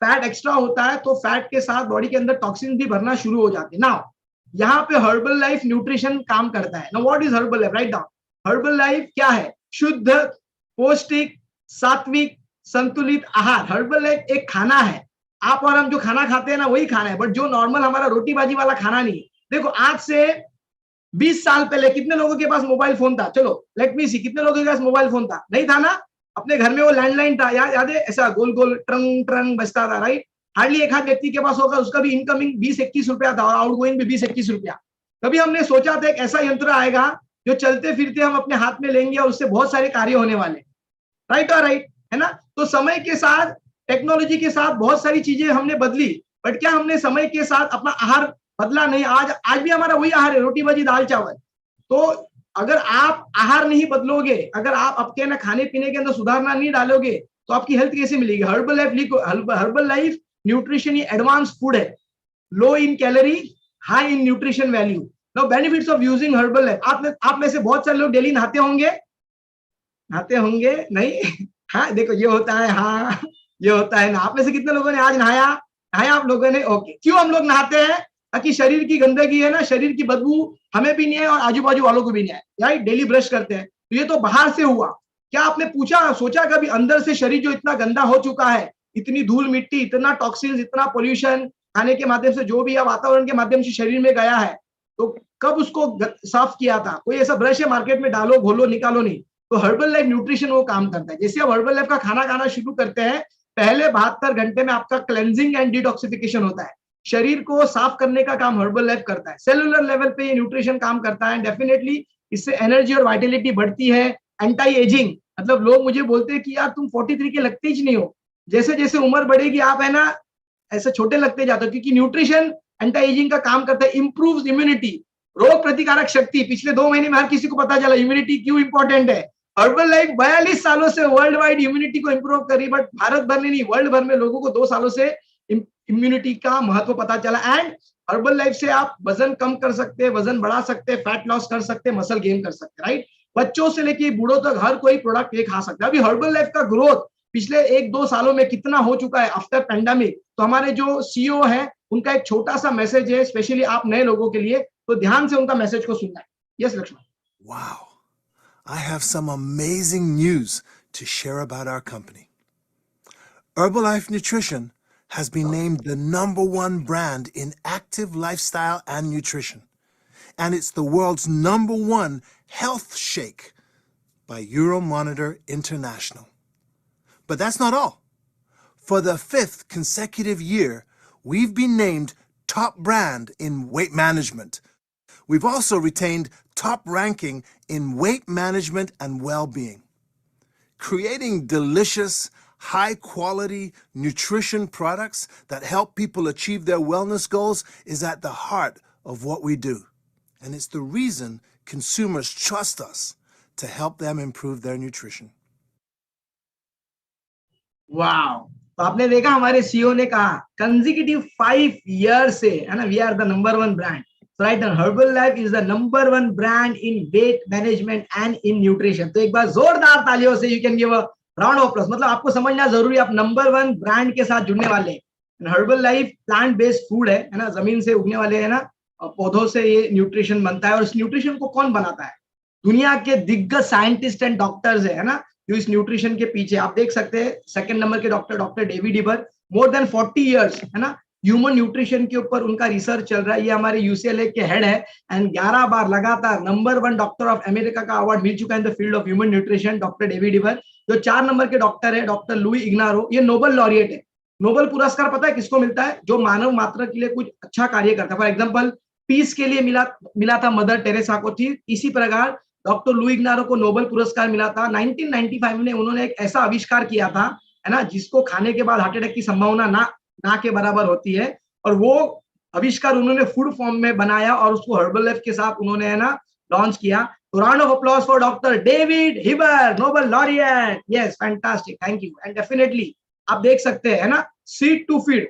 फैट एक्स्ट्रा होता है, तो फैट के साथ बॉडी के अंदर टॉक्सिन भी भरना शुरू हो जाते हैं। नाउ यहाँ पे हर्बल लाइफ न्यूट्रिशन काम करता है। Now what is herbal life, write down. Herbal life क्या है, शुद्ध, पौष्टिक, सात्विक, संतुलित आहार। हर्बल लाइफ एक खाना है, आप और हम जो खाना खाते हैं ना वही खाना है, बट जो नॉर्मल हमारा रोटी बाजी वाला खाना नहीं है। देखो आज से 20 साल पहले कितने लोगों के पास मोबाइल फोन था, चलो लेट मी सी, कितने लोगों के पास मोबाइल फोन था, नहीं था ना। अपने घर में वो लैंडलाइन था, याद है, ऐसा गोल गोल ट्रंग ट्रंग बजता था, राइट। हार्डली एक आध व्यक्ति के पास होगा, उसका भी इनकमिंग 20-21 रुपया था और आउटगोइंग भी 20-21 रुपया। कभी हमने सोचा था एक ऐसा यंत्र आएगा जो चलते फिरते हम अपने हाथ में लेंगे और उससे बहुत सारे कार्य होने वाले, राइट और राइट, है ना। तो समय के साथ, टेक्नोलॉजी के साथ बहुत सारी चीजें हमने बदली, बट क्या हमने समय के साथ अपना आहार बदला नहीं। आज भी हमारा वही आहार है, रोटी भाजी दाल चावल। तो अगर आप आहार नहीं बदलोगे, अगर आप आपके ना खाने पीने के अंदर सुधारना नहीं डालोगे तो आपकी हेल्थ कैसे मिलेगी। हर्बल लाइफ न्यूट्रिशन ये एडवांस फूड है, low in calorie, high in nutrition value. Now benefits of using Herbalife. आप में से बहुत सारे लोग डेली नहाते होंगे, नहाते होंगे नहीं? हाँ देखो ये होता है, हाँ ये होता है ना। आप में से कितने लोगों ने आज नहाया? नहाया आप लोगों ने? ओके। क्यों हम लोग नहाते हैं? ताकि शरीर की गंदगी है ना, शरीर की बदबू हमें भी नहीं है और आजू बाजू वालों को भी नहीं है, राइट? डेली ब्रश करते हैं। तो ये तो बाहर से हुआ। क्या आपने पूछा सोचा कभी अंदर से शरीर जो इतना गंदा हो चुका है, इतनी धूल मिट्टी, इतना टॉक्सिन, इतना पोल्यूशन, खाने के माध्यम से जो भी या वातावरण के माध्यम से शरीर में गया है, तो कब उसको साफ किया था? कोई ऐसा ब्रश है मार्केट में, डालो घोलो निकालो नहीं। तो हर्बल लाइफ न्यूट्रिशन वो काम करता है। जैसे आप हर्बल लाइफ का खाना खाना शुरू करते हैं, पहले 72 घंटे में आपका क्लेंजिंग एंड डिटॉक्सिफिकेशन होता है। शरीर को साफ करने का काम हर्बल लाइफ करता है। सेलुलर लेवल पे ये न्यूट्रिशन काम करता है। डेफिनेटली इससे एनर्जी और वाइटलिटी बढ़ती है। एंटी एजिंग, मतलब लोग मुझे बोलते हैं कि यार तुम 43 के लगते ही नहीं हो। जैसे जैसे उम्र बढ़ेगी आप है ना ऐसे छोटे लगते जाते हो, क्योंकि न्यूट्रिशन एंटी एजिंग का काम करता है। इंप्रूव्स इम्यूनिटी, रोग प्रतिकारक शक्ति। पिछले 2 महीने में हर किसी को पता चला इम्यूनिटी क्यों इंपॉर्टेंट है। हर्बल लाइफ 42 सालों से वर्ल्ड वाइड इम्यूनिटी को इंप्रूव करी, बट भारत भर में नहीं, वर्ल्ड भर में लोगों को 2 सालों से इम्यूनिटी का महत्व पता चला। एंड हर्बल लाइफ से आप वजन कम कर सकते हैं, वजन बढ़ा सकते हैं, फैट लॉस कर सकते हैं, मसल गेन कर सकते हैं, राइट? बच्चों से लेके बूढ़ों तक हर कोई प्रोडक्ट ये खा सकता है। अभी हर्बल लाइफ का ग्रोथ पिछले 1-2 सालों में कितना हो चुका है आफ्टर पेंडेमिक। तो हमारे जो सीईओ है उनका एक छोटा सा मैसेज है स्पेशली आप नए लोगों के लिए, तो ध्यान से उनका मैसेज को सुनना है। Yes Lakshman. Wow, I have some amazing news to share about our company. Herbalife Nutrition has been named the #1 brand in active lifestyle and nutrition. And it's the world's #1 health shake by Euromonitor International. But that's not all. For the 5th consecutive year, we've been named top brand in weight management. We've also retained top ranking in weight management and well-being. Creating delicious, high-quality nutrition products that help people achieve their wellness goals is at the heart of what we do. And it's the reason consumers trust us to help them improve their nutrition. Wow! तो आपने देखा हमारे CEO ने कहा consecutive 5 year से है ना, we are the #1 brand. Right, herbal life is the #1 brand in weight management and in nutrition. तो एक बार जोरदार तालियों से you can give a round of applause. मतलब आपको समझना जरूरी है, आप #1 ब्रांड के साथ जुड़ने वाले हैं। Herbal life plant based food है ना, जमीन से उगने वाले है ना पौधों से ये न्यूट्रिशन बनता है। और इस न्यूट्रिशन को कौन बनाता है? दुनिया के दिग्गज साइंटिस्ट एंड डॉक्टर्स है ना जो इस न्यूट्रिशन के पीछे। आप देख सकते हैं 2nd नंबर के doctor David Heber, more than 40 years है ना ह्यूमन न्यूट्रिशन के ऊपर उनका रिसर्च चल रहा है। ये हमारे यूसीएलए के हेड है एंड 11 बार लगातार #1 डॉक्टर ऑफ अमेरिका का अवार्ड मिल चुका है in the field of human nutrition, doctor David Heber. जो 4 नंबर के डॉक्टर है डॉक्टर लुई इग्नारो, ये नोबेल लॉरिएट है। नोबेल पुरस्कार पता है किसको मिलता है? जो मानव मात्र के लिए कुछ अच्छा कार्य करता है। फॉर एग्जाम्पल पीस के लिए मिला था मदर टेरेसा को। थी इसी प्रकार डॉक्टर लुई इग्नारो को नोबेल पुरस्कार मिला था 1995 में। उन्होंने एक ऐसा आविष्कार किया था है ना जिसको खाने के बाद हार्ट अटैक की संभावना ना के बराबर होती है, और वो आविष्कार उन्होंने फूड फॉर्म में बनाया और उसको हर्बल लाइफ के साथ उन्होंने है ना लॉन्च किया। तो round of applause for doctor David Heber, Nobel laureate. Yes, fantastic, thank you. And definitely आप देख सकते हैं है ना, सीड टू फीड,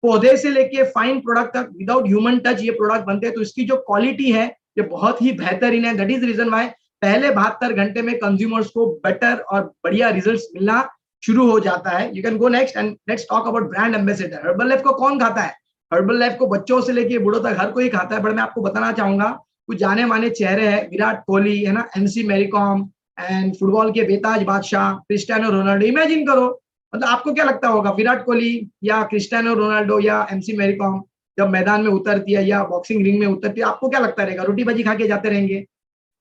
पौधे से लेके फाइन प्रोडक्ट तक विदाउट ह्यूमन टच ये प्रोडक्ट बनते हैं। तो इसकी जो क्वालिटी है ये बहुत ही बेहतरीन है। दैट इज रीजन वाई पहले 72 घंटे में कंज्यूमर्स को बेटर और बढ़िया रिजल्ट्स मिलना शुरू हो जाता है। You can go next and let's talk about brand ambassador. Herbal life को कौन खाता है? हर्बल लाइफ को बच्चों से लेके बूढ़ों तक हर कोई खाता है। बट मैं आपको बताना चाहूंगा कुछ जाने माने चेहरे हैं, विराट कोहली है ना, एमसी मैरी कॉम एंड फुटबॉल के बेताज बादशाह क्रिस्टियानो रोनाल्डो। इमेजिन करो, मतलब आपको क्या लगता होगा विराट कोहली या क्रिस्टियानो रोनाल्डो या एमसी मैरी कॉम जब मैदान में उतरती है या बॉक्सिंग रिंग में उतरती है, आपको क्या लगता रहेगा? रोटी भाजी खा के जाते रहेंगे?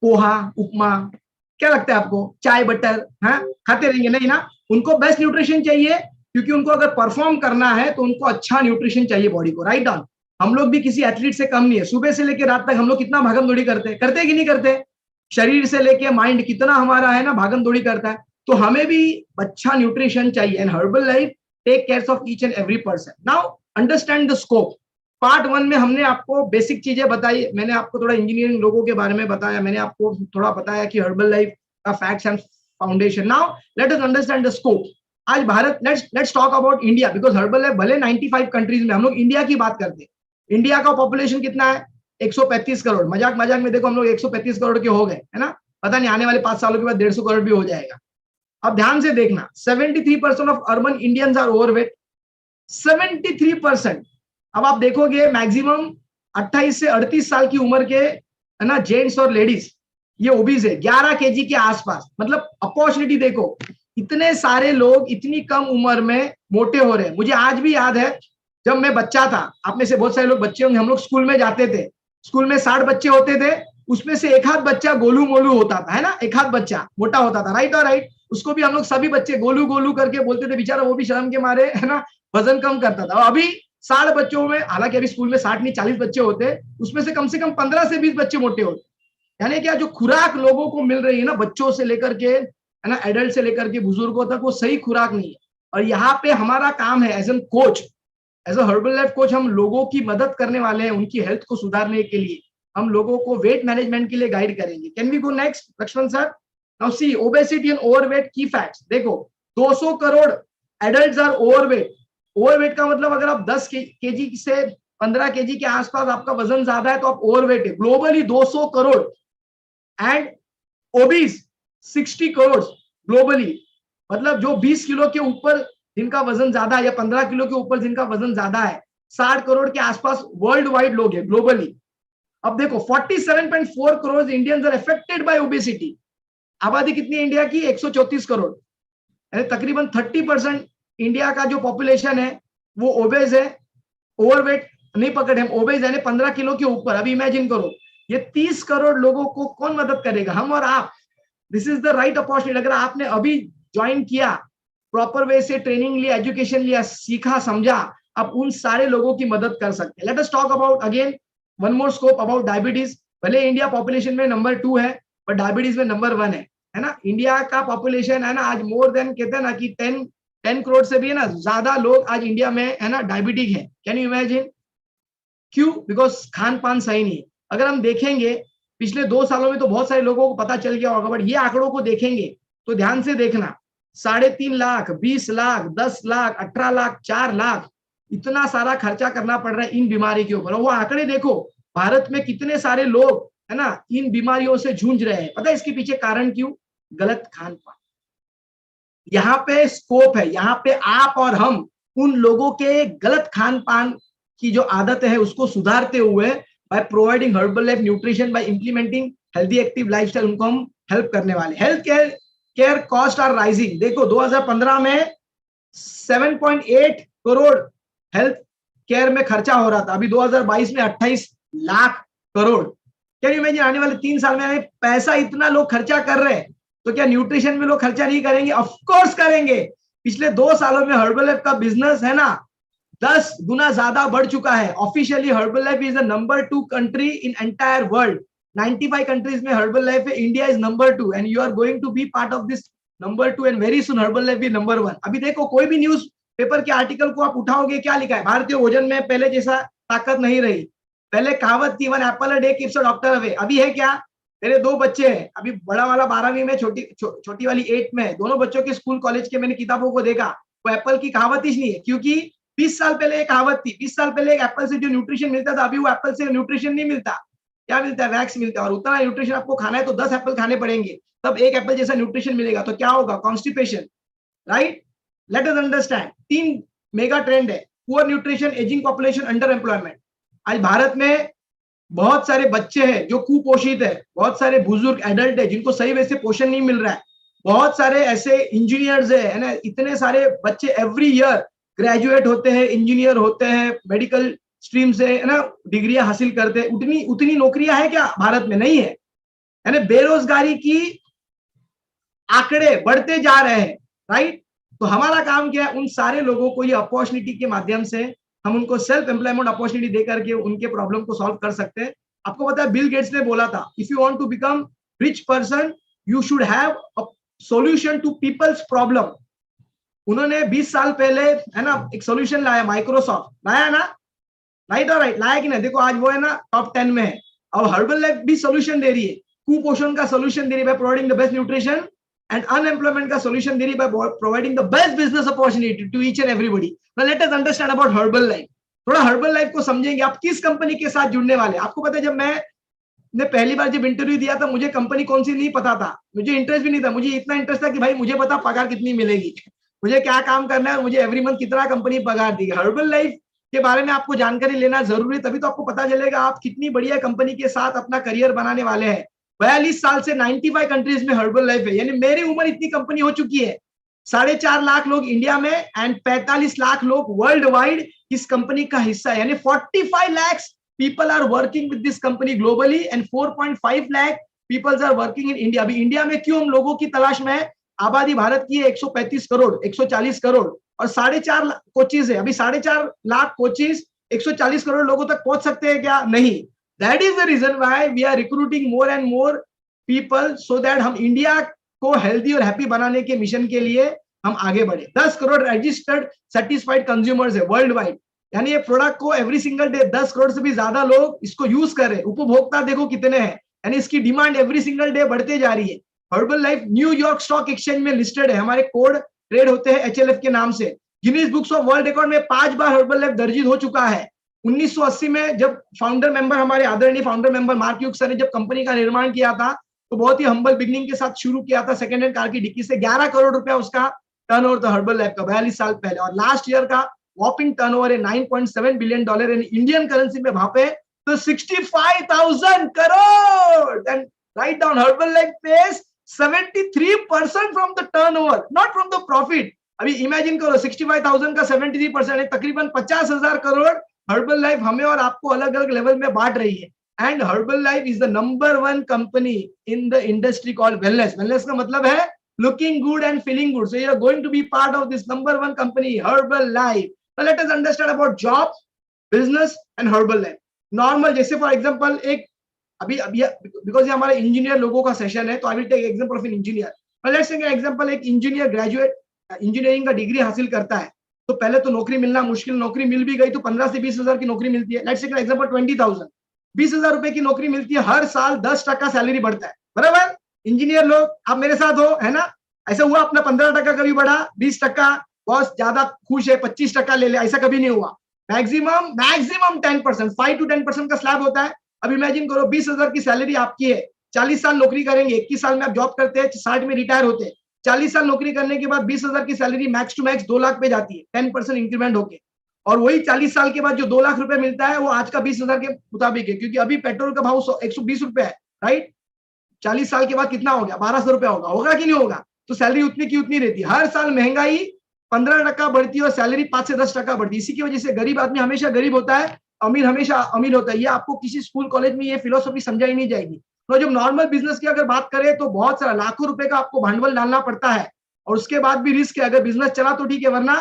पोहा, उपमा, क्या लगता है आपको? चाय बटर हाँ खाते रहेंगे? नहीं ना, उनको बेस्ट न्यूट्रिशन चाहिए, क्योंकि उनको अगर परफॉर्म करना है तो उनको अच्छा न्यूट्रिशन चाहिए बॉडी को। राइट डाउन, हम लोग भी किसी एथलीट से कम नहीं है। सुबह से लेकर रात तक हम लोग कितना भागम दौड़ी करते कि नहीं करते? शरीर से लेके माइंड कितना हमारा है ना भागम दौड़ी करता है। तो हमें भी अच्छा न्यूट्रिशन चाहिए and herbal life take care of each and every person. Now understand the scope. Part 1 में हमने आपको बेसिक चीजें बताई, मैंने आपको थोड़ा इंजीनियरिंग लोगों के बारे में बताया, मैंने आपको थोड़ा बताया कि हर्बल लाइफ का facts and foundation. Now let us understand the scope. आज Bharat, let's talk about India, because Herbalife भले 95 कंट्रीज में, हम लोग इंडिया की बात करते हैं। इंडिया का पॉपुलेशन कितना है? 135 करोड़। मजाक में देखो हम लोग 135 करोड़ के हो गए है ना। पता नहीं आने वाले 5 सालों के बाद 150 करोड़ भी हो जाएगा। अब ध्यान से देखना, 73% of urban Indians are overweight, 73%। अब आप देखोगे मैक्सिमम 28 से 38 साल की उम्र के है ना जेंट्स और लेडीज ये ओबीज है, 11 केजी के आसपास। मतलब अपॉर्चुनिटी देखो, इतने सारे लोग इतनी कम उम्र में मोटे हो रहे हैं। मुझे आज भी याद है जब मैं बच्चा था, आप में से बहुत सारे लोग बच्चे होंगे, हम लोग स्कूल में जाते थे, स्कूल में 60 बच्चे होते थे, उसमें से एक आध बच्चा गोलू मोलू होता था, है ना, एक आध बच्चा मोटा होता था, राइट और राइट। उसको भी हम लोग सभी बच्चे गोलू गोलू करके बोलते थे, बेचारा वो भी शर्म के मारे है ना वजन कम करता था। अभी 60 बच्चों में, हालांकि अभी स्कूल में 60 नहीं 40 बच्चे होते, उसमें से कम 15 से 20 बच्चे मोटे होते। यानी क्या, जो खुराक लोगों को मिल रही है ना, बच्चों से लेकर के है ना एडल्ट से लेकर के बुजुर्गों तक, वो सही खुराक नहीं है। और यहाँ पे हमारा काम है as an coach, as a herbal life coach, हम लोगों की मदद करने वाले हैं उनकी हेल्थ को सुधारने के लिए। हम लोगों को वेट मैनेजमेंट के लिए गाइड करेंगे। Can we go next Lakshman sir? Now see obesity and overweight की फैक्ट्स। देखो 200 crore adults are overweight. Overweight का मतलब अगर आप 10 केजी से 15 केजी के आसपास आपका वजन ज्यादा है तो आप ओवरवेट है। Globally 200 crore and obese 60 crore globally. मतलब जो 20 किलो के ऊपर जिनका वजन ज्यादा है या 15 किलो के ऊपर जिनका वजन ज्यादा है, 60 करोड़ के आसपास वर्ल्ड वाइड लोग हैं ग्लोबली। अब देखो 47.4 crore Indians are affected by obesity. आबादी कितनी है इंडिया की? 134 करोड़। यानी तकरीबन 30% इंडिया का जो पॉपुलेशन है वो ओबेज है, ओवरवेट नहीं पकड़े, हम ओबेज यानी 15 किलो के ऊपर। अभी इमेजिन करो ये 30 करोड़ लोगों को कौन मदद करेगा? हम और आप। This is the right opportunity. अगर आपने अभी ज्वाइन किया, प्रॉपर वे से ट्रेनिंग लिया, एजुकेशन लिया, सीखा समझा, आप उन सारे लोगों की मदद कर सकते हैं। Let us talk about again one more scope about diabetes. भले इंडिया पॉपुलेशन में नंबर 2 है पर डायबिटीज में नंबर 1 है ना। इंडिया का पॉपुलेशन है ना आज मोर देन, कहते हैं ना कि 10 करोड़ से भी है ना ज्यादा लोग आज इंडिया में है ना डायबिटिक है। Can you imagine? क्यों? बिकॉज खान पान सही नहीं है। अगर हम देखेंगे पिछले 2 सालों में तो बहुत सारे लोगों को पता चल गया होगा, बट ये आंकड़ों को देखेंगे तो ध्यान से देखना, 3.5 लाख, 20 लाख, 10 लाख, 18 लाख, 4 लाख, इतना सारा खर्चा करना पड़ रहा है इन बीमारी के ऊपर। वो आंकड़े देखो, भारत में कितने सारे लोग है ना इन बीमारियों से जूझ रहे हैं। पता है इसके पीछे कारण क्यों? गलत खान पान। यहाँ पे स्कोप है, यहाँ पे आप और हम उन लोगों के गलत खान पान की जो आदत है उसको सुधारते हुए, by providing herbal life nutrition, by implementing healthy active lifestyle, उनको हम हेल्प करने वाले। Health care cost are rising. देखो 2015 में 7.8 करोड़ हेल्थ केयर में खर्चा हो रहा था, अभी 2022 में 28 लाख करोड़। क्या इमेजिन? आने वाले 3 साल में पैसा इतना लोग खर्चा कर रहे हैं तो क्या न्यूट्रिशन में लोग खर्चा नहीं करेंगे? ऑफ कोर्स करेंगे। पिछले 2 सालों में हर्बल लाइफ का बिजनेस है ना 10 गुना ज्यादा बढ़ चुका है। Officially herbal life is the number 2 country in entire world. 95 countries में हर्बल लाइफ है, India is number 2 and you are going to be part of this number 2 and very soon herbal life be number 1। अभी देखो कोई भी news paper के article को आप उठाओगे, क्या लिखा है? भारतीय भोजन में पहले जैसा ताकत नहीं रही। पहले कहावत थी, one Apple a day keeps a doctor away. अभी है क्या? मेरे 2 बच्चे हैं, अभी बड़ा वाला 12वीं में, छोटी वाली 8 में। दोनों बच्चों के स्कूल कॉलेज के मैंने किताबों को देखा, वो एप्पल की कहावत ही नहीं है। क्योंकि 20 साल पहले एक कहावत थी, 20 साल पहले एक एप्पल से जो न्यूट्रिशन मिलता था, अभी वो एप्पल से न्यूट्रिशन नहीं मिलता। क्या मिलता है? वैक्स मिलता है। और उतना न्यूट्रिशन आपको खाना है तो 10 एप्पल खाने पड़ेंगे, तब एक एप्पल जैसा न्यूट्रिशन मिलेगा। तो क्या होगा? Constipation, right? Let us understand 3 mega trend है: poor nutrition, ageing population, under employment. आज भारत में बहुत सारे बच्चे हैं जो कुपोषित है, बहुत सारे बुजुर्ग एडल्ट है जिनको सही वैसे पोषण नहीं मिल रहा है, बहुत सारे ऐसे इंजीनियर्स है ना, इतने सारे बच्चे एवरी ईयर ग्रेजुएट होते हैं, इंजीनियर होते हैं, मेडिकल स्ट्रीम से है ना डिग्रियां हासिल करते हैं। उतनी नौकरियां है क्या भारत में? नहीं है। यानी बेरोजगारी की आंकड़े बढ़ते जा रहे हैं, राइट? तो हमारा काम क्या है? उन सारे लोगों को ये अपॉर्चुनिटी के माध्यम से हम उनको सेल्फ एम्प्लॉयमेंट अपॉर्चुनिटी दे करके उनके प्रॉब्लम को सॉल्व कर सकते हैं। आपको पता है बिल गेट्स ने बोला था, if you want to become rich person you should have a solution to people's problem. उन्होंने 20 साल पहले है ना एक सॉल्यूशन लाया, माइक्रोसॉफ्ट लाया ना, राइट और राइट लाया कि नहीं? देखो आज वो है ना टॉप 10 में है। अब हर्बल लाइफ भी सॉल्यूशन दे रही है, कुपोषण का सॉल्यूशन दे रही है by providing the best nutrition, and unemployment का सॉल्यूशन दे रही है by providing the best business opportunity to each and everybody. Now let us understand about herbal life. थोड़ा हर्बल लाइफ को समझेंगे, आप किस कंपनी के साथ जुड़ने वाले। आपको पता है जब मैं ने पहली बार जब इंटरव्यू दिया था, मुझे कंपनी कौन सी नहीं पता था, मुझे इंटरेस्ट भी नहीं था। मुझे इतना इंटरेस्ट था कि भाई मुझे पता पगार कितनी मिलेगी, मुझे क्या काम करना है, मुझे एवरी मंथ कितना कंपनी पगार देगी। हर्बल लाइफ के बारे में आपको जानकारी लेना जरूरी है, तभी तो आपको पता चलेगा आप कितनी बढ़िया कंपनी के साथ अपना करियर बनाने वाले हैं। 42 साल से 95 कंट्रीज में हर्बल लाइफ है, यानी मेरी उम्र इतनी कंपनी हो चुकी है। 4.5 लाख लोग इंडिया में एंड 45 लाख लोग वर्ल्ड वाइड इस कंपनी का हिस्सा है, यानी 45 lakh people are working with this company globally and 4.5 lakh people are working in India। अभी इंडिया में क्यों हम लोगों की तलाश में है? आबादी भारत की है 135 करोड़, 140 करोड़ और 4.5 कोचेज है। अभी 4.5 लाख कोचेज 140 करोड़ लोगों तक पहुंच सकते हैं क्या? नहीं। That is the reason why we are recruiting more and more people so that हम इंडिया को हेल्दी और हैप्पी बनाने के मिशन के लिए हम आगे बढ़े। 10 करोड़ रजिस्टर्ड सेटिस्फाइड कंज्यूमर्स है वर्ल्ड वाइड, यानी ये प्रोडक्ट को एवरी सिंगल डे 10 करोड़ से भी ज्यादा लोग इसको यूज कर रहे हैं। उपभोक्ता देखो कितने हैं, यानी इसकी डिमांड एवरी सिंगल डे बढ़ते जा रही है। Herbal life New York stock exchange में लिस्टेड है, हमारे कोड ट्रेड होते हैं HLF के नाम से। Guinness books of world record में 5 बार हर्बल लाइफ दर्ज हो चुका है। 1980 में जब फाउंडर मेंबर, हमारे आदरणीय फाउंडर मेंबर मार्क ह्यूक्स ने जब कंपनी का निर्माण किया था, तो बहुत ही हम्बल बिगनिंग के साथ शुरू किया था, सेकंड हैंड कार की डिक्की से। 11 करोड़ रुपया उसका टर्नओवर था हर्बल लाइफ का 42 साल पहले, और लास्ट ईयर का वॉपिंग टर्नओवर है $9.7 बिलियन, इंडियन करेंसी में भापे तो 65,000 crore. And write down, herbal life page 73% from the turnover, not from the profit. अभी इमेजिन करो 65,000 का 73% है, तकरीबन 50,000 करोड़ हर्बल लाइफ हमें और आपको अलग अलग लेवल में बांट रही है। And herbal life is the number 1 company in the industry called wellness. Wellness का मतलब है looking good and feeling good, so you are going to be part of this number 1 company herbal life. Now let us understand about job, business and herbal life. Normal, जैसे for example एक अभी because ये हमारे engineer लोगों का session है, तो I will take example of an engineer. Let's take example, एक इंजीनियर ग्रेजुएट इंजीनियरिंग का डिग्री हासिल करता है, तो पहले तो नौकरी मिलना मुश्किल, नौकरी मिल भी गई तो 15 से 20 हजार की नौकरी मिलती है। लेट्स टेक एग्जांपल 20,000, 20,000 रुपए की नौकरी मिलती है, हर साल 10% सैलरी बढ़ता है, बराबर। इंजीनियर लोग आप मेरे साथ हो, है ना? ऐसा हुआ अपना 15% कभी बढ़ा, 20%, बॉस ज्यादा खुश है 25% ले ले, ऐसा कभी नहीं हुआ। मैक्सिमम 10%, 5 to 10% का स्लैब होता है। अब इमेजिन करो 20,000 की सैलरी आपकी है, 40 साल नौकरी करेंगे, 21 साल में आप जॉब करते हैं, 60 में रिटायर होते हैं। 40 साल नौकरी करने के बाद 20,000 की salary max to max 2 lakh पे जाती है, 10% इंक्रीमेंट होके। और वही 40 साल के बाद जो 2 लाख रुपए मिलता है वो आज का 20,000 के मुताबिक है, क्योंकि अभी पेट्रोल का भाव 120 रुपए है, राइट? 40 साल के बाद कितना हो गया? 1,200 रुपया होगा कि नहीं होगा? तो सैलरी उतनी की उतनी रहती है। हर साल महंगाई 15% बढ़ती है और सैलरी 5 से 10% बढ़ती है। इसी की वजह से गरीब आदमी हमेशा गरीब होता है, अमीर हमेशा अमीर होता है। ये आपको किसी स्कूल कॉलेज में ये फिलोसफी समझाई नहीं जाएगी। तो जब नॉर्मल बिजनेस की अगर बात करें तो बहुत सारा लाखों रुपए का आपको भांडवल डालना पड़ता है, और उसके बाद भी रिस्क है। अगर बिजनेस चला तो ठीक है, वरना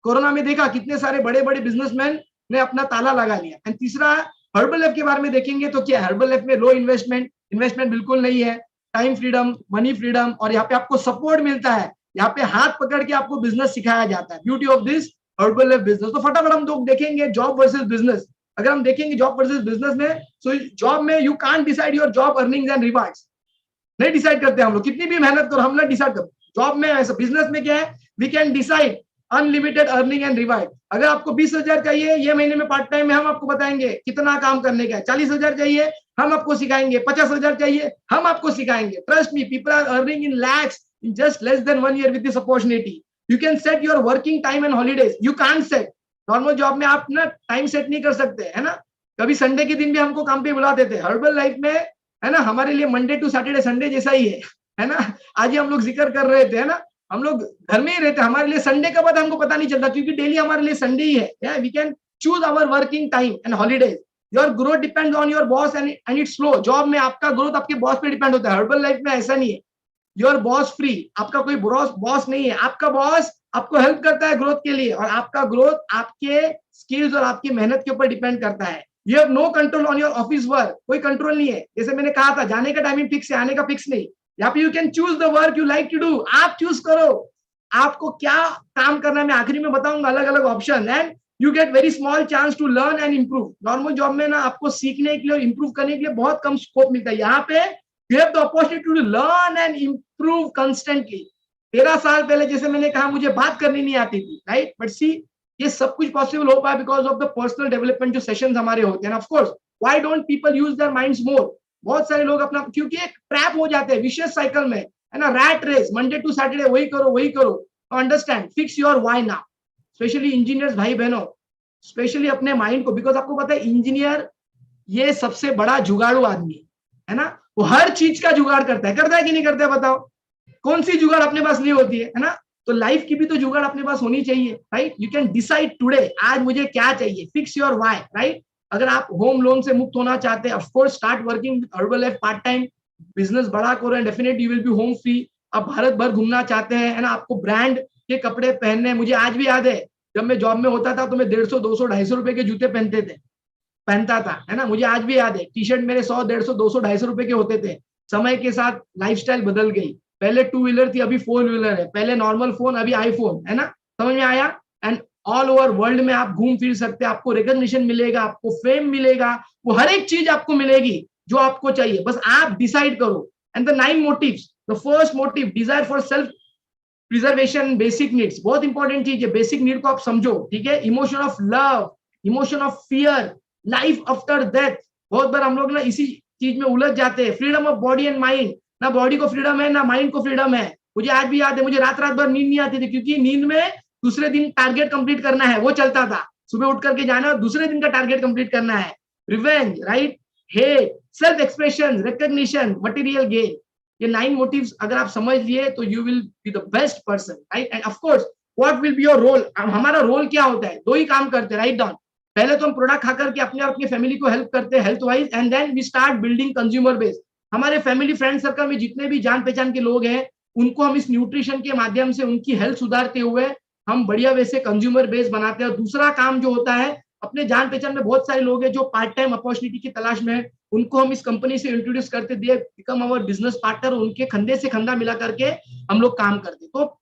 कोरोना में देखा कितने सारे बड़े बड़े बिजनेसमैन ने अपना ताला लगा लिया। एंड तीसरा, हर्बल लाइफ के बारे में देखेंगे तो क्या, हर्बल लाइफ में लो इन्वेस्टमेंट बिल्कुल नहीं है, टाइम फ्रीडम, मनी फ्रीडम, और यहाँ पे आपको सपोर्ट मिलता है, यहाँ पे हाथ पकड़ के आपको बिजनेस सिखाया जाता है। Beauty of this herbal life business. तो फटाफट हम लोग देखेंगे जॉब वर्सेस बिजनेस। अगर हम देखेंगे जॉब वर्सेस बिजनेस में, सो जॉब में you can't decide your job earnings and rewards, नहीं डिसाइड करते हम लोग, कितनी भी मेहनत करो हम लोग डिसाइड करते। जॉब में ऐसा, बिजनेस में क्या है, we can decide unlimited earning and reward. अगर आपको 20,000 चाहिए ये महीने में पार्ट टाइम में, हम आपको बताएंगे कितना काम करने का है। 40,000 चाहिए हम आपको सिखाएंगे, 50,000 चाहिए हम आपको सिखाएंगे। Trust me, people are earning in lakhs in just less than 1 year with this opportunity. You can set your working time and holidays. You can't set. Normal job में आप ना टाइम सेट नहीं कर सकते, है ना? कभी संडे के दिन भी हमको काम पे बुला देते। हर्बल लाइफ में, है ना, हमारे लिए मंडे टू सैटरडे संडे जैसा ही है ना? आज ही हम लोग जिक्र कर रहे थे, है ना, हम लोग घर में ही रहते, हमारे लिए संडे का बाद हमको पता नहीं चलता, क्योंकि डेली हमारे लिए संडे ही है। We can choose our working time and holidays. Your growth depends on your boss and its flow. Job में आपका ग्रोथ आपके बॉस पे डिपेंड होता है, हर्बल लाइफ में ऐसा नहीं है। योर बॉस फ्री, आपका कोई बॉस नहीं है, आपका बॉस आपको हेल्प करता है ग्रोथ के लिए, और आपका ग्रोथ आपके स्किल्स और आपकी मेहनत के ऊपर डिपेंड करता है। You have no control on your office work, कोई कंट्रोल नहीं है। जैसे मैंने कहा था, जाने का टाइमिंग फिक्स है, आने का फिक्स नहीं। यहाँ पे you can choose the work you like to do. आप चूज करो आपको क्या काम करना है, मैं आखिरी में बताऊंगा अलग अलग option. And you get very small chance to learn and improve. Normal job में ना आपको सीखने के लिए और इंप्रूव करने के लिए बहुत कम स्कोप मिलता है। यहाँ पे you have the opportunity to learn and improve constantly। 13 साल पहले जैसे मैंने कहा मुझे बात करनी नहीं आती थी, राइट? बट सी, ये सब कुछ पॉसिबल हो पाया because of the personal development जो सेशंस हमारे होते हैं। Of course, why don't people use their minds more? बहुत सारे लोग अपना, क्योंकि एक ट्रैप हो जाते हैं विशियस साइकिल में, है ना, rat race, Monday to Saturday वही करो वही करो. Understand, fix your why now. Specially engineers भाई बहनों, स्पेशली अपने माइंड को, बिकॉज आपको पता है इंजीनियर ये सबसे बड़ा जुगाड़ू आदमी है ना, वो हर चीज का जुगाड़ करता है कि नहीं करता है, बताओ कौन सी जुगाड़ अपने पास नहीं होती है ना. तो लाइफ की भी तो जुगाड़ अपने पास होनी चाहिए, right. You can decide today, आज मुझे क्या चाहिए, फिक्स योर व्हाई, राइट. अगर आप होम लोन से मुक्त होना चाहते हैं, of course start working with herbal part time, business बड़ा करो and definitely you will B home free. आप भारत भर घूमना चाहते हैं, है ना, आपको ब्रांड के कपड़े पहनने, मुझे आज भी याद है जब मैं जॉब में होता था तो मैं 150 200 250 रुपए के जूते पहनता था, है ना. मुझे आज भी याद है, टी शर्ट मेरे 100 150 200 250 रुपए के होते थे. समय के साथ लाइफस्टाइल बदल गई, पहले 2 व्हीलर थी, अभी 4 व्हीलर है, पहले नॉर्मल फोन, अभी आईफोन, है ना. समझ में आया. एंड ऑल ओवर वर्ल्ड में आप घूम फिर सकते हैं, आपको रिकॉग्निशन मिलेगा, आपको फेम मिलेगा, वो हर एक चीज आपको मिलेगी जो आपको चाहिए, बस आप डिसाइड करो. And the 9 motives, the first motive, desire for self preservation, basic needs, बहुत इंपॉर्टेंट चीज है. बेसिक नीड को आप समझो, ठीक है. Emotion of love, emotion of fear, life after death. बहुत बार हम लोग ना इसी चीज में उलझ जाते हैं. Freedom of body and mind, ना बॉडी को फ्रीडम है ना माइंड को फ्रीडम है. मुझे आज भी याद है, मुझे रात रात भर नींद नहीं आती थी, क्योंकि नींद में दूसरे दिन टारगेट कंप्लीट करना है वो चलता था. सुबह उठ करके जाना और दूसरे दिन का टारगेट कंप्लीट करना है. Revenge, right, hate, self expression, recognition, material gain. ये 9 मोटिव्स अगर आप समझ लिए तो you will be the best person, right. And of course what will be your role, हमारा रोल क्या होता है, 2 ही काम करते हैं, राइट डाउन. पहले तो हम प्रोडक्ट खा करके अपने और अपनी फैमिली को हेल्प करते हैं health wise, and then we start building consumer base. हमारे फैमिली फ्रेंड सर्कल में जितने भी जान पहचान के लोग हैं, उनको हम इस न्यूट्रिशन के माध्यम से उनकी हेल्थ सुधारते हुए हम बढ़िया वैसे कंज्यूमर बेस बनाते हैं. और दूसरा काम जो होता है, अपने जान पहचान में बहुत सारे लोग हैं जो पार्ट टाइम अपॉर्चुनिटी की तलाश में है, उनको हम इस कंपनी से इंट्रोड्यूस करते दिए, बिकम अवर बिजनेस पार्टनर, उनके कंधे से कंधा मिला करके हम लोग काम करते. तो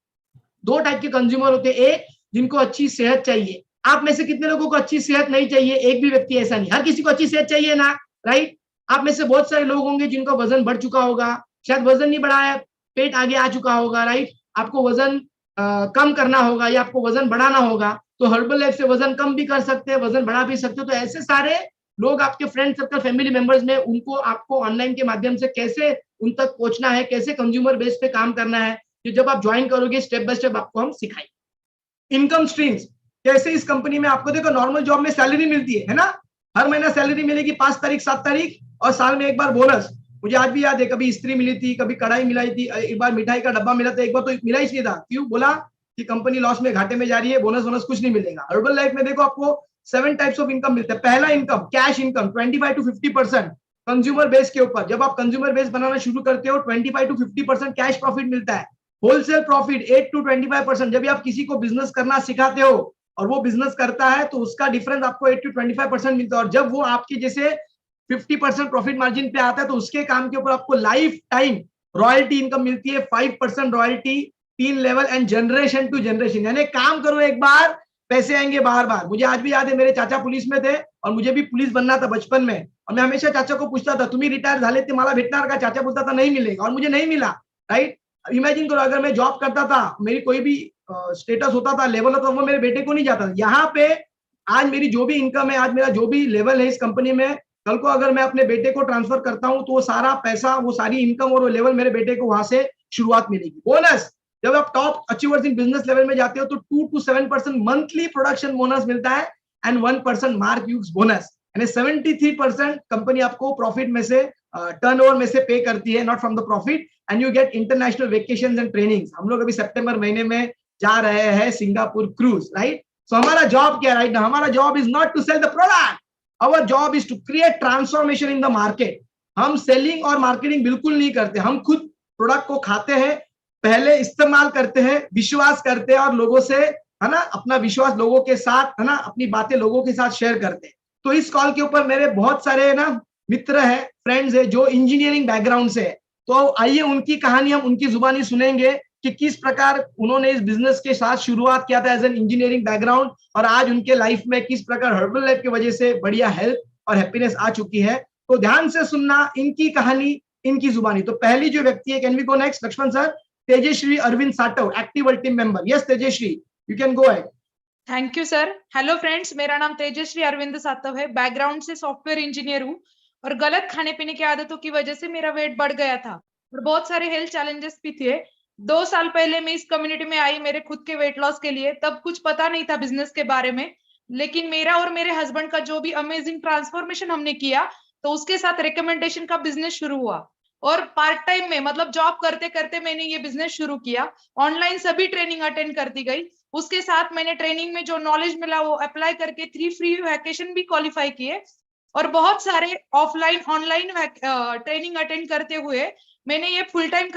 2 टाइप के कंज्यूमर होते हैं, एक जिनको अच्छी सेहत चाहिए. आप में से कितने लोगों को अच्छी सेहत नहीं चाहिए, एक भी व्यक्ति ऐसा नहीं, हर किसी को अच्छी सेहत चाहिए ना, राइट. आप में से बहुत सारे लोग होंगे जिनका वजन बढ़ चुका होगा, शायद वजन नहीं बढ़ा है, पेट आगे आ चुका होगा, राइट. आपको वजन कम करना होगा या आपको वजन बढ़ाना होगा, तो हर्बल लाइफ से वजन कम भी कर सकते हैं, वजन बढ़ा भी सकते हो. तो ऐसे सारे लोग आपके फ्रेंड सर्कल, फैमिली मेंबर्स में, उनको आपको ऑनलाइन के माध्यम से कैसे उन तक पहुंचना है, कैसे कंज्यूमर बेस पे काम करना है, कि जब आप ज्वाइन करोगे स्टेप बाय स्टेप आपको हम सिखाएंगे. इनकम स्ट्रीम्स, कैसे इस कंपनी में आपको, देखो नॉर्मल जॉब में सैलरी मिलती है ना, हर महीना सैलरी मिलेगी 5 तारीख 7 तारीख, और साल में एक बार बोनस. मुझे आज भी याद है, कभी इस्त्री मिली थी, कभी कढ़ाई मिलाई थी, एक बार मिठाई का डब्बा मिला था, एक बार तो मिला ही नहीं था. क्यों बोला कि कंपनी लॉस में, घाटे में जा रही है, बोनस वोनस कुछ नहीं मिलेगा. हर्बल लाइफ में देखो आपको 7 टाइप्स ऑफ इनकम मिलते हैं. पहला income cash income 25 to 50% consumer base के ऊपर. जब आप कंज्यूमर बेस बनाना शुरू करते हो 25 to 50% कैश प्रॉफिट मिलता है. Wholesale profit 8 to 25%. जब आप किसी को बिजनेस करना सिखाते हो और वो बिजनेस करता है तो उसका डिफरेंस आपको 8 to 25% मिलता है. और जब वो आपके जैसे 50% प्रॉफिट मार्जिन पे आता है तो उसके काम के ऊपर आपको लाइफ टाइम रॉयल्टी इनकम मिलती है. 5% royalty, 3 level and generation to generation. यानी काम करो एक बार, पैसे आएंगे बार बार. मुझे आज भी याद है, मेरे चाचा पुलिस में थे और मुझे भी पुलिस बनना था बचपन में, और मैं हमेशा चाचा को पूछता था तुम्ही रिटायर झाले ते मला भेटणार का. चाचा बोलता था नहीं मिलेगा, और मुझे नहीं मिला, राइट. इमेजिन करो, अगर मैं जॉब करता था, मेरी कोई भी स्टेटस होता था, लेवल होता था, वो मेरे बेटे को नहीं जाता. यहाँ पे आज मेरी जो भी इनकम है, आज मेरा जो भी लेवल है इस कंपनी में, कल को अगर मैं अपने बेटे को ट्रांसफर करता हूं तो वो सारा पैसा, वो सारी इनकम और वो लेवल मेरे बेटे को वहां से शुरुआत मिलेगी. बोनस, जब आप top achievers in business level में जाते हो तो 2 to 7% मंथली प्रोडक्शन बोनस मिलता है एंड 1% मार्क यूज बोनस. यानी 73% कंपनी आपको प्रॉफिट में से, टर्नओवर में से पे करती है, not from the profit. And you gate international vacations and trainings. हम लोग अभी सितंबर महीने में जा रहे हैं सिंगापुर क्रूज, राइट. सो हमारा जॉब क्या है राइट ना, हमारा job is not to sell the product, our job is to create transformation in the market. हम सेलिंग और मार्केटिंग बिल्कुल नहीं करते, हम खुद प्रोडक्ट को खाते हैं, पहले इस्तेमाल करते हैं, विश्वास करते हैं और लोगों से, है ना, अपना विश्वास लोगों के साथ, है ना, अपनी बातें लोगों के साथ शेयर करते हैं. तो इस कॉल के ऊपर मेरे बहुत सारे ना मित्र हैं, फ्रेंड्स हैं जो इंजीनियरिंग बैकग्राउंड से है. तो आइए उनकी कहानी हम उनकी जुबानी सुनेंगे कि किस प्रकार उन्होंने इस बिजनेस के साथ शुरुआत किया था एज एन इंजीनियरिंग बैकग्राउंड, और आज उनके लाइफ में किस प्रकार हर्बल लाइफ की वजह से बढ़िया हेल्थ और हैप्पीनेस आ चुकी है. तो ध्यान से सुनना इनकी कहानी, इनकी जुबानी. तो पहली जो व्यक्ति है, can we go next Lakshman sir, Tejashri Arvind Satav, active team member. Yes Tejashri, you can go ahead. Thank you sir. Hello friends, मेरा नाम तेजश्री अरविंद सातव है. बैकग्राउंड से सॉफ्टवेयर इंजीनियर हूँ और गलत खाने पीने की आदतों की वजह से मेरा वेट बढ़ गया था और बहुत सारे हेल्थ चैलेंजेस भी थे। 2 साल पहले मैं इस कम्युनिटी में आई मेरे खुद के वेट लॉस के लिए। तब कुछ पता नहीं था बिजनेस के बारे में, लेकिन मेरा और मेरे हस्बैंड का जो भी अमेजिंग ट्रांसफॉर्मेशन हमने किया, तो उसके साथ रिकमेंडेशन का बिजनेस शुरू हुआ। और पार्ट टाइम में मतलब जॉब करते करते मैंने ये बिजनेस शुरू किया। ऑनलाइन सभी ट्रेनिंग अटेंड करती गई। उसके साथ मैंने ट्रेनिंग में जो नॉलेज मिला वो अप्लाई करके 3 फ्री वैकेशन भी क्वालिफाई किए। और बहुत सारे ऑफलाइन ऑनलाइन ट्रेनिंग अटेंड करते हुए मैंने ये फुल टाइम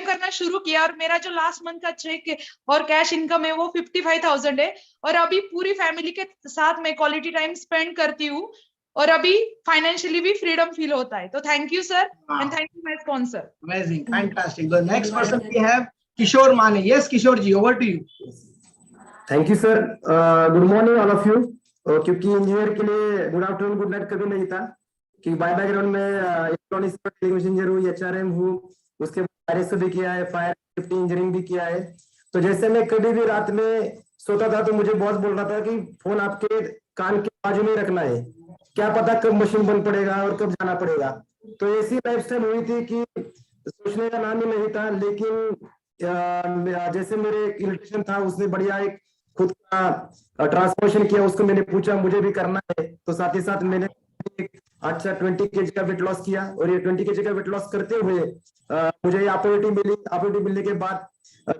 करना शुरू किया। और मेरा जो लास्ट मंथ का चेक और कैश इनकम है वो 55,000 है। और अभी पूरी फैमिली के साथ मैं क्वालिटी टाइम स्पेंड करती हूँ और अभी फाइनेंशियली भी फ्रीडम फील होता है। तो thank you sir and thank you my sponsor. Amazing, fantastic. The next person we have Kishore Mane. Yes, Kishore ji, over to you. Thank you sir. Good morning all of you. क्योंकि engineer के लिए good afternoon good night कभी नहीं था, कि bye background में electronics engineer हूँ, HRM हूँ, उसके बाद भी किया है, फायर सेफ्टी इंजीनियरिंग भी किया है। तो जैसे मैं कभी भी रात में सोता था तो मुझे बॉस बोल रहा था कि फोन आपके कान के बाजू में रखना है, क्या पता कब मशीन बंद पड़ेगा और कब जाना पड़ेगा। तो ऐसी लाइफस्टाइल हुई थी कि सोचने का नाम ही नहीं था। लेकिन जैसे मेरे इलेक्ट्रिशियन था, उसने बढ़िया एक खुद का ट्रांसफॉर्मेशन किया। उसको मैंने पूछा मुझे भी करना है, तो साथ ही साथ मैंने अच्छा 20 kg का वेट लॉस किया। और ये 20 kg का वेट लॉस करते हुए मुझे ये अपॉर्चुनिटी मिलने के बाद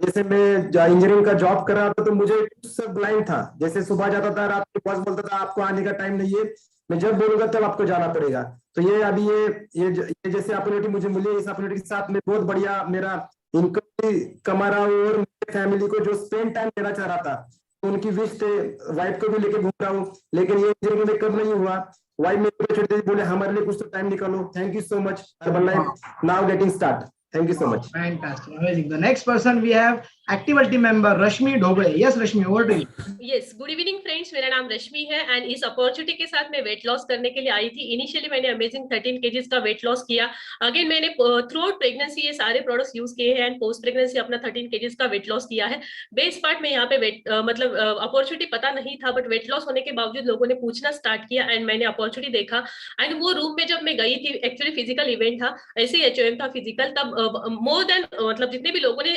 जैसे मैं इंजीनियरिंग का जॉब कर रहा था तो मुझे सब ब्लाइंड था। जैसे सुबह जाता था, रात को बॉस बोलता था आपको आने का टाइम नहीं है, मैं जब बोलूंगा तब आपको जाना पड़ेगा। तो ये अभी ये जैसे अपॉर्चुनिटी मुझे मिली, इस अपॉर्चुनिटी के साथ मैं बहुत बढ़िया मेरा इनकम भी कमा रहा हूँ और मेरे फैमिली को जो स्पेंड टाइम देना चाह रहा था, तो उनकी विश थे, वाइफ को भी लेके घूम रहा हूँ। लेकिन ये इंजीनियरिंग में कब नहीं हुआ, वाइफ मेरे बोले हमारे लिए कुछ तो टाइम निकालो। Thank you so much. Now getting start. Thank you so much. Fantastic, amazing. The next person we have active team member Rashmi Dhogale. Yes, Rashmi, over to you. Yes, good evening friends. मेरा नाम रश्मि है and इस opportunity के साथ मैं weight loss करने के लिए आई थी। इनिशियली मैंने अमेजिंग 13 kgs का वेट लॉस किया। अगेन मैंने थ्रू आउट प्रेगनेंसी ये सारे प्रोडक्ट्स यूज किए हैं एंड पोस्ट प्रेगनेंसी अपना 13 kgs का वेट लॉस किया है। बेस्ट पार्ट में यहाँ पे मतलब अपॉर्चुनिटी पता नहीं था, बट वेट लॉस होने के बावजूद लोगों ने पूछना स्टार्ट किया एंड मैंने अपॉर्चुनिटी देखा। एंड वो रूम में जब मैं गई थी, एक्चुअली फिजिकल इवेंट था, ऐसे ही HOM था फिजिकल, तब मोर देन मतलब जितने भी लोगों ने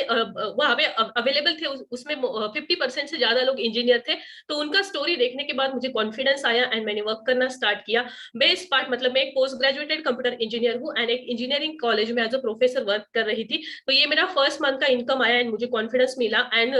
वहां पे अवेलेबल थे उसमें 50% से ज्यादा लोग इंजीनियर थे। तो उनका स्टोरी देखने के बाद मुझे कॉन्फिडेंस आया एंड मैंने वर्क करना स्टार्ट किया। बेस्ट पार्ट मतलब मैं एक पोस्ट ग्रेजुएटेड कंप्यूटर इंजीनियर हूँ एंड एक इंजीनियरिंग कॉलेज में एज अ प्रोफेसर वर्क कर रही थी। तो ये मेरा फर्स्ट मंथ का इनकम आया एंड मुझे कॉन्फिडेंस मिला। And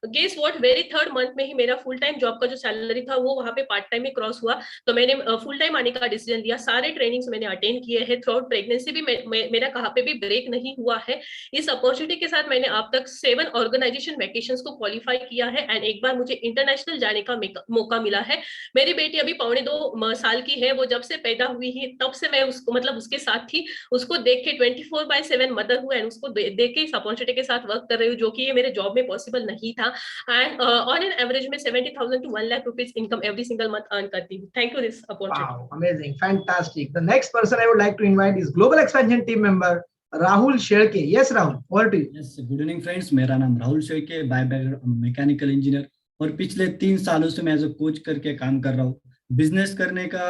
guess what, very third month में ही मेरा फुल टाइम जॉब का जो सैलरी था वो वहां पे पार्ट टाइम में क्रॉस हुआ। तो मैंने फुल टाइम आने का डिसीजन लिया। सारे ट्रेनिंग्स मैंने अटेंड किए हैं। थ्रू आउट प्रेगनेंसी भी मेरा कहाँ पे भी ब्रेक नहीं हुआ है। इस अपॉर्चुनिटी के साथ मैंने अब तक 7 ऑर्गेनाइजेशन वैकेशंस को क्वालिफाई किया है एंड एक बार मुझे इंटरनेशनल जाने का मौका मिला है। मेरी बेटी अभी 1.25 साल की है। वो जब से पैदा हुई है तब से मैं उसको मतलब उसके साथ थी। उसको देख के 24/7 मदर हूँ एंड उसको देख के इस अपॉर्चुनिटी के साथ वर्क कर रही हूँ, जो कि ये मेरे जॉब में पॉसिबल नहीं था। एंड ऑन एन एवरेज में 70,000 to 1 lakh rupees income every single month earn करती हूँ। Thank you this opportunity. Wow, amazing, fantastic. The next person I would like to invite is Global Expansion team member Rahul Shedke. Yes Rahul, over to you. Yes, good evening friends. मेरा नाम Rahul Shedke, by background mechanical engineer, और पिछले 3 सालों से मैं as a coach करके काम कर रहा हूँ। बिजनेस करने का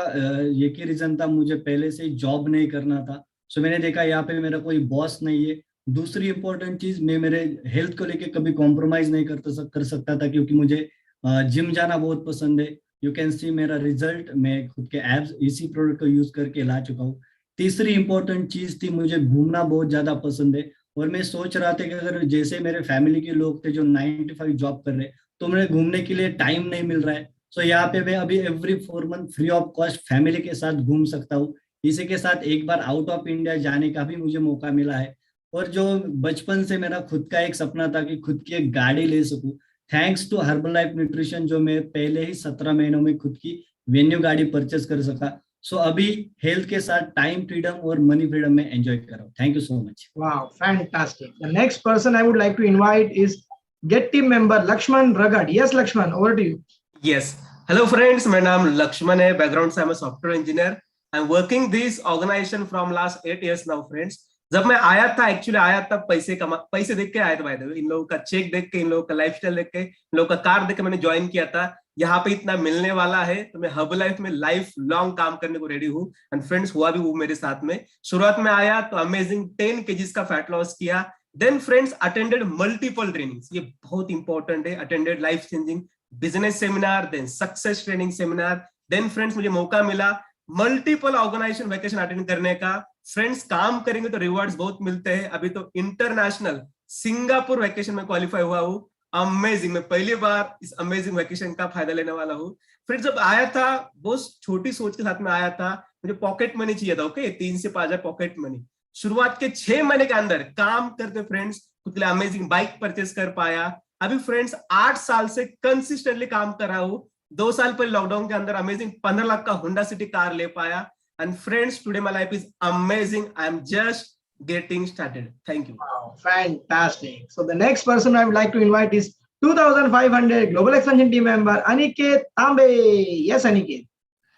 एक ही रीजन था, मुझे पहले से जॉब नहीं करना था। सो मैंने देखा यहाँ पे मेरा कोई बॉस नहीं है। दूसरी इंपॉर्टेंट चीज, मैं मेरे हेल्थ को लेके कभी कॉम्प्रोमाइज नहीं कर सकता था, क्योंकि मुझे जिम जाना बहुत पसंद है। यू कैन सी मेरा रिजल्ट, मैं खुद के एब्स इसी प्रोडक्ट को यूज करके ला चुका हूँ। तीसरी इंपॉर्टेंट चीज थी, मुझे घूमना बहुत ज्यादा पसंद है। और मैं सोच रहा था कि अगर जैसे मेरे फैमिली के लोग थे जो 9 to 5 जॉब कर रहे, तो मुझे घूमने के लिए टाइम नहीं मिल रहा है। सो यहाँ पे मैं अभी every 4 month free of cost family के साथ घूम सकता हूँ। इसी के साथ एक बार आउट ऑफ इंडिया जाने का भी मुझे मौका मिला है। और जो बचपन से मेरा खुद का एक सपना था कि खुद की एक गाड़ी ले सकूं, थैंक्स टू हर्बलाइफ न्यूट्रिशन, जो मैं पहले ही 17 महीनों में खुद की वेन्यू गाड़ी परचेस कर सका। सो अभी हेल्थ के साथ टाइम फ्रीडम और मनी फ्रीडम में एंजॉय कर रहा हूँ। Thank you so much. Wow, fantastic. The next person I would like to invite is get team member Laxman Ragad. Yes Laxman, over to you. Yes, hello friends, मेरा नाम लक्ष्मण है। बैकग्राउंड से I am a software engineer. I am working this organisation from last 8 years now friends. जब मैं आया था, actually आया था पैसे देख के आया था, भाई इन लोगों का चेक देख के, इन लोगों का लाइफस्टाइल देख के, इन लोगों का कार देख के मैंने ज्वाइन किया था। यहाँ पे इतना मिलने वाला है तो मैं हर्बलाइफ में लाइफ लॉन्ग काम करने को रेडी हूँ। एंड फ्रेंड्स, हुआ भी वो मेरे साथ में। शुरुआत में आया तो अमेजिंग 10 केजीज का फैट लॉस किया। Then friends, attended multiple trainings, ये बहुत इंपॉर्टेंट है। Attended life changing business seminar, then success training seminar. Then friends, मुझे मौका मिला मल्टीपल ऑर्गेनाइजेशन वैकेशन अटेंड करने का। फ्रेंड्स, काम करेंगे तो रिवॉर्ड्स बहुत मिलते हैं। अभी तो इंटरनेशनल सिंगापुर वैकेशन में क्वालिफाई हुआ हूँ। अमेजिंग, मैं पहली बार इस अमेजिंग वैकेशन का फायदा लेने वाला हूँ। फिर जब आया था, बहुत छोटी सोच के साथ में आया था। मुझे पॉकेट मनी चाहिए था, ओके, 3 से 5 हजार पॉकेट मनी। शुरुआत के 6 महीने के अंदर काम करते फ्रेंड्स खुद के लिए अमेजिंग बाइक परचेस कर पाया। अभी फ्रेंड्स 8 साल से कंसिस्टेंटली काम कर रहा हूँ। 2 साल पहले लॉकडाउन के अंदर अमेजिंग 15 लाख का होंडा सिटी कार ले पाया। And friends, today my life is amazing. I am just getting started. Thank you. Wow, fantastic. So the next person I would like to invite is 2500 Global Expansion team member Aniket Tambe. Yes, Aniket.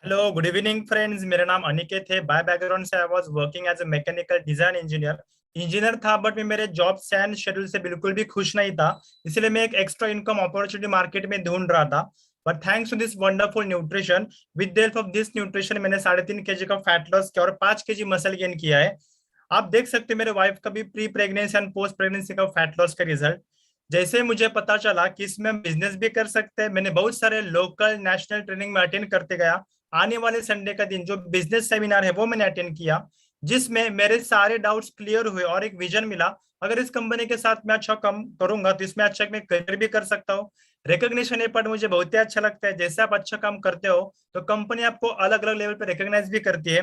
Hello, good evening friends. मेरा नाम अनिकेत है। By background से I was working as a mechanical design engineer था, but मैं मेरे job and schedule से बिल्कुल भी खुश नहीं था। इसलिए मैं एक एक्स्ट्रा इनकम अपॉर्चुनिटी मार्केट में ढूंढ रहा था। But thanks to this wonderful nutrition, with the help of this nutrition मैंने 3.5 kg का फैट लॉस किया और 5 kg मसल गेन किया है। आप देख सकते हैं मेरे वाइफ का भी pre pregnancy and post pregnancy का फैट लॉस का रिजल्ट। जैसे मुझे पता चला कि इसमें हम बिजनेस भी कर सकते हैं, मैंने बहुत सारे लोकल नेशनल ट्रेनिंग में अटेंड करते गया। आने वाले संडे का दिन जो बिजनेस सेमिनार है वो मैंने अटेंड किया, जिसमें मेरे सारे डाउट्स क्लियर हुए और एक विजन मिला। अगर इस कंपनी के साथ मैं अच्छा काम करूंगा तो इसमें अच्छा मैं करियर भी कर सकता हूँ। रिकॉग्निशन ये पार्ट मुझे बहुत ही अच्छा लगता है। जैसे आप अच्छा काम करते हो तो कंपनी आपको अलग अलग लेवल पे रिकॉग्नाइज भी करती है।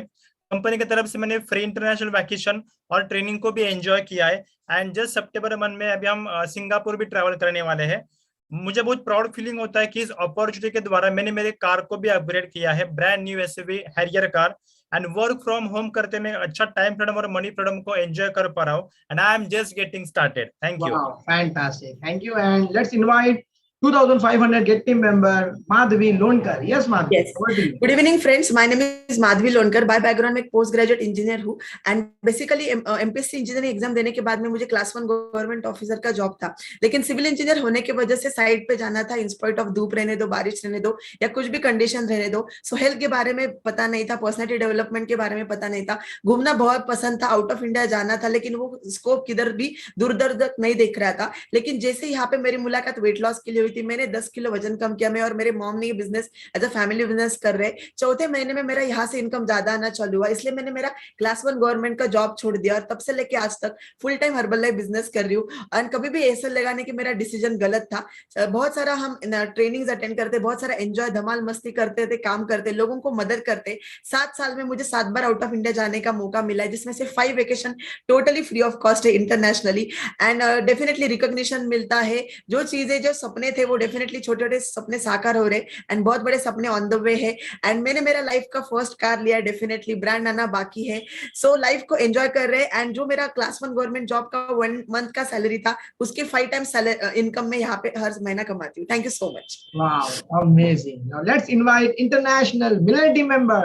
कंपनी की तरफ से मैंने फ्री इंटरनेशनल वैकेशन और ट्रेनिंग को भी एंजॉय किया है। एंड जस्ट सितंबर मंथ में अभी हम सिंगापुर भी ट्रैवल करने वाले हैं। मुझे बहुत प्राउड फीलिंग होता है कि इस अपॉर्चुनिटी के द्वारा मैंने मेरे कार को भी अपग्रेड किया है, brand new SUV Harrier car. And work from home करते मैं अच्छा टाइम फ्रीडम और मनी फ्रीडम को एंजॉय कर पा रहा हूँ। And I am just getting started. Thank you. Wow, fantastic. Thank you. And let's invite 2500 Get team member Madhvi Lonkar. Yes, Madhvi. Yes. Over to you. Good evening, friends. My name is Madhvi Lonkar. By background, मैं एक post graduate engineer हूँ and basically MPSC engineering exam देने के बाद में मुझे class 1 government officer का job था। लेकिन सिविल इंजीनियर होने की वजह से साइड पे जाना था, इंस्पाइट ऑफ धूप रहने दो, बारिश रहने दो या कुछ भी कंडीशन रहने दो। सो हेल्थ के बारे में पता नहीं था, पर्सनैलिटी डेवलपमेंट के बारे में पता नहीं था। घूमना बहुत पसंद था, आउट ऑफ इंडिया जाना था, लेकिन वो स्कोप किधर भी दूर दूर तक नहीं देख रहा था। लेकिन जैसे यहाँ पे मेरी मुलाकात वेट लॉस के लिए हुई थी, मैंने 10 किलो वजन कम किया। मैं और मेरे मॉम ने ये business as a family business कर रहे। चौथे महीने में मेरा यहाँ से इनकम ज्यादा आना चालू हुआ, इसलिए मैंने मेरा क्लास 1 गवर्नमेंट का जॉब छोड़ दिया और तब से लेके आज तक full time herbal life business कर रही हूँ। और कभी भी ऐसा लगाने की मेरा डिसीजन गलत था। बहुत सारा हम ट्रेनिंग्स अटेंड करते, बहुत सारा एंजॉय धमाल मस्ती करते थे, काम करते, लोगों को मदद करते। 7 साल में मुझे 7 बार आउट ऑफ इंडिया जाने का मौका मिला है, जिसमें से 5 vacation totally free of cost है इंटरनेशनली। एंड डेफिनेटली रिकॉग्निशन मिलता है। जो चीजें, जो सपने थे वो डेफिनेटली छोटे छोटे सपने साकार हो रहे एंड बहुत बड़े सपने ऑन द वे है। एंड मैंने मेरा लाइफ का फर्स्ट कार लिया, डेफिनेटली ब्रांड आना बाकी है। सो लाइफ को एंजॉय कर रहे हैं। एंड जो मेरा क्लास 1 गवर्नमेंट जॉब का 1 मंथ का सैलरी था, उसके 5 टाइम्स इनकम में यहाँ पे हर महीना कमाती हूँ। Thank you so much. Wow, amazing. Now let's invite international millennial team member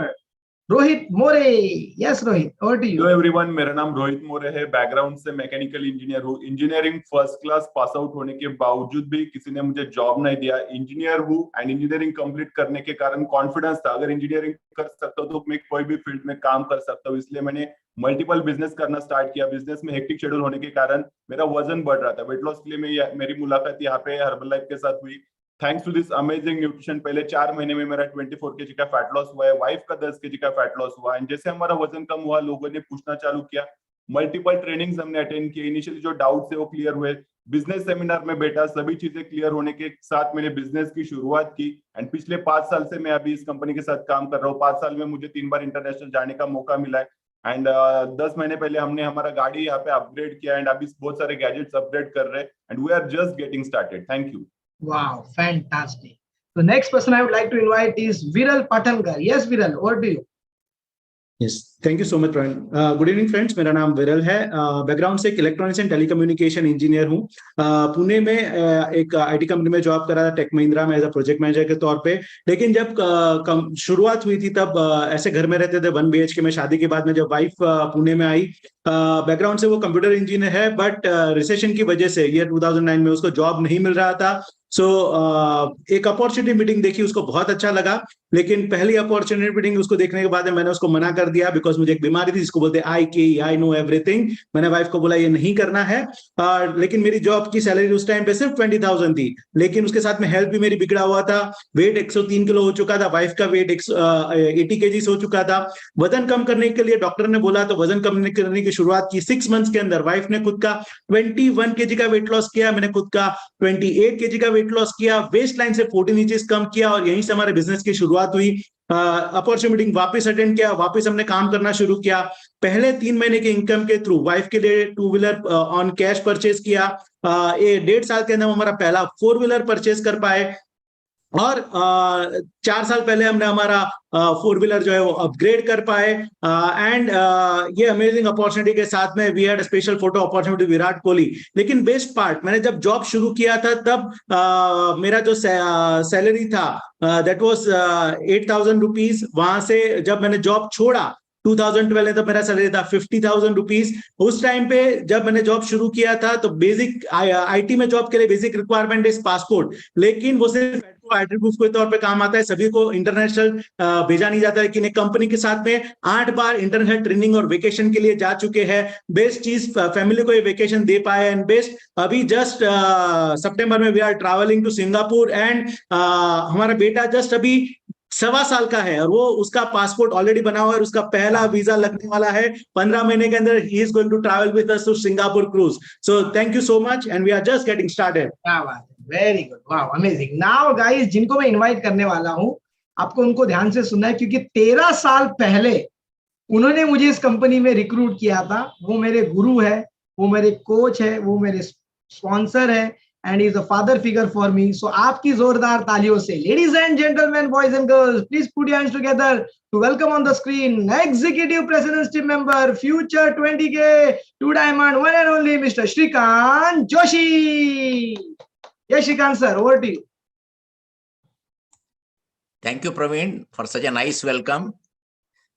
Rohit more. Yes, Rohit, over to you. Hello everyone, मेरा नाम रोहित मोरे है। बैकग्राउंड से मैकेनिकल इंजीनियर हूँ। Engineering first class pass out होने के बावजूद भी किसी ने मुझे जॉब नहीं दिया। इंजीनियर हूँ एंड इंजीनियरिंग कंप्लीट करने के कारण कॉन्फिडेंस था, अगर इंजीनियरिंग कर सकता हूँ तो मैं कोई भी फील्ड में काम कर सकता हूँ। इसलिए मैंने मल्टीपल बिजनेस करना स्टार्ट किया। बिजनेस में हेक्टिक शेड्यूल होने के कारण मेरा वजन बढ़ रहा था। वेट लॉस के लिए मेरी मुलाकात यहाँ पे हर्बल लाइफ के साथ हुई। Thanks to this amazing nutrition पहले 4 महीने में मेरा 24 kg का फैट लॉस हुआ है। वाइफ का 10 kg का फैट लॉस हुआ। एंड जैसे हमारा वजन कम हुआ, लोगों ने पूछना चालू किया। मल्टीपल ट्रेनिंग्स हमने अटेंड किए। इनिशियली जो डाउट्स है वो क्लियर हुए। बिजनेस सेमिनार में बैठा, सभी चीजें क्लियर होने के साथ मैंने बिजनेस की शुरुआत की। एंड पिछले 5 साल से मैं अभी इस कंपनी के साथ काम कर रहा हूँ। 5 साल में मुझे 3 बार इंटरनेशनल जाने का मौका मिला है। एंड 10 महीने पहले हमने हमारा गाड़ी यहाँ पे अपग्रेड किया। एंड अभी बहुत सारे गैजेट्स अपग्रेड कर रहे हैं। And we are just getting started. Thank you. Wow, fantastic. The next person I would like to invite is Viral Patankar. Yes, Viral, over to you. Yes, thank you so much Praveen. Good evening friends, मेरा नाम विरल है। Background से एक electronics and telecommunication engineer हूँ। पुणे में एक IT company में जॉब कर रहा था, टेक महिंद्रा में एज अ प्रोजेक्ट मैनेजर के तौर पे। लेकिन जब शुरुआत हुई थी तब ऐसे घर में रहते थे 1 BHK में। शादी के बाद में जब वाइफ पुणे में आई, बैकग्राउंड से वो कंप्यूटर इंजीनियर है, बट रिसेशन की वजह से ईयर 2009 में उसको जॉब नहीं मिल रहा था। सो एक अपॉर्चुनिटी मीटिंग देखी, उसको बहुत अच्छा लगा। लेकिन पहली अपॉर्चुनिटी मीटिंग उसको देखने के बाद मैंने उसको मना कर दिया, बिकॉज मुझे एक बीमारी थी जिसको बोलते आई नो एवरीथिंग। मैंने वाइफ को बोला ये नहीं करना है। लेकिन मेरी जॉब की सैलरी उस टाइम पे सिर्फ 20,000 थी, लेकिन उसके साथ में हेल्थ भी मेरी बिगड़ा हुआ था। वेट 103 किलो हो चुका था, वाइफ का वेट 80 kg हो चुका था। वजन कम करने के लिए डॉक्टर ने बोला, तो वजन कम करने की शुरुआत की। 6 मंथ्स के अंदर वाइफ ने खुद का 21 kg का वेट लॉस किया, मैंने खुद का 28 kg का वेट लॉस किया, वेस्ट लाइन से 14 इंचेस कम किया, और यहीं से हमारे बिजनेस की शुरुआत हुई। अपॉर्चुनिटी मीटिंग वापस अटेंड किया, वापस हमने काम करना शुरू किया। पहले 3 महीने के इनकम के थ्रू वाइफ के लिए 2 व्हीलर ऑन कैश परचेज किया। ये 1.5 साल के अंदर हमारा पहला 4 व्हीलर परचेज कर पाए, और 4 साल पहले हमने हमारा 4 व्हीलर जो है वो अपग्रेड कर पाए। एंड ये अमेजिंग अपॉर्चुनिटी के साथ में we had special photo opportunity Virat Kohli. लेकिन बेस्ट पार्ट, मैंने जब जॉब शुरू किया था तब मेरा जो सैलरी था दैट वाज 8,000 रुपीज। वहां से जब मैंने जॉब छोड़ा 2012 में, तब मेरा सैलरी था 50,000 रुपीज। उस टाइम पे जब मैंने जॉब शुरू किया था तो बेसिक आईटी में जॉब के लिए बेसिक रिक्वायरमेंट इज पासपोर्ट, लेकिन वो सिर्फ एट्रीब्यूट के तौर पे काम आता है, सभी को इंटरनेशनल भेजा नहीं जाता। लेकिन एक कंपनी के साथ में 8 बार इंटरनेशनल ट्रेनिंग और वेकेशन के लिए जा चुके हैं। बेस्ट चीज, फैमिली को ये वेकेशन दे पाए। एंड बेस्ट, अभी जस्ट सितंबर में we are travelling to Singapore, and हमारा बेटा जस्ट अभी 1.25 साल का है, और वो उसका पासपोर्ट ऑलरेडी बना हुआ है, और उसका पहला वीजा लगने वाला है 15 महीने के अंदर। He is going to travel with us to Singapore cruise. So thank you so much, and we are just getting started. क्या बात है, very good, wow, amazing. Now guys, जिनको मैं इनवाइट करने वाला हूं, आपको उनको ध्यान से सुनना है, क्योंकि 13 साल पहले उन्होंने मुझे इस कंपनी में रिक्रूट किया था। वो मेरे गुरु है, वो मेरे कोच है, वो मेरे स्पॉन्सर है, and he is a father figure for me. So आपकी जोरदार तालियों से, ladies and gentlemen, boys and girls, please put your hands together to welcome on the screen executive president team member, future 20K 2 diamond, one and only Mr. Shrikant Joshi. Yes, Shrikant sir, over to you. Thank you Praveen for such a nice welcome.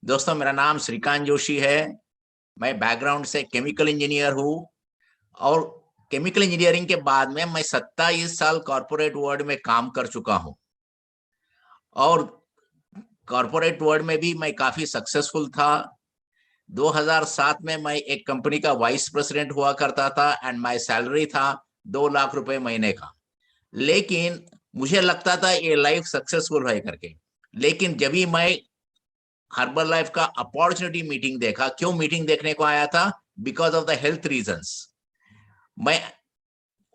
दोस्तों, मेरा नाम श्रीकांत जोशी है। मैं background से chemical engineer हूँ, और chemical engineering के बाद में मैं 27 साल कॉर्पोरेट वर्ल्ड में काम कर चुका हूं, और कॉर्पोरेट वर्ल्ड में भी मैं काफी सक्सेसफुल था। 2007 में मैं एक कंपनी का वाइस प्रेसिडेंट हुआ करता था, एंड माय सैलरी था 2 लाख रुपए महीने का। लेकिन मुझे लगता था ये लाइफ सक्सेसफुल है करके। लेकिन जब भी मैं हर्बल लाइफ का अपॉर्चुनिटी मीटिंग देखा, क्यों मीटिंग देखने को आया था? Because of the health reasons. मैं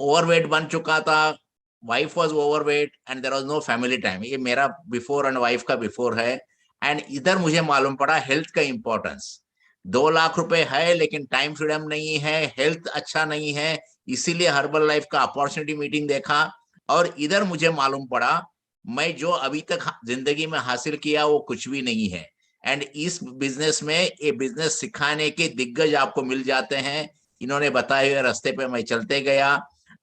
ओवरवेट बन चुका था, wife was overweight, and there was no family time. ये मेरा बिफोर एंड वाइफ का बिफोर है। एंड इधर मुझे मालूम पड़ा हेल्थ का इंपॉर्टेंस। 2 लाख रुपए है, लेकिन टाइम फ्रीडम नहीं है, हेल्थ अच्छा नहीं है। इसीलिए हर्बल लाइफ का अपॉर्चुनिटी मीटिंग देखा, और इधर मुझे मालूम पड़ा मैं जो अभी तक जिंदगी में हासिल किया वो कुछ भी नहीं है। एंड इस बिजनेस में, ये बिजनेस सिखाने के दिग्गज आपको मिल जाते हैं। इन्होंने बताए हुए रास्ते पे मैं चलते गया,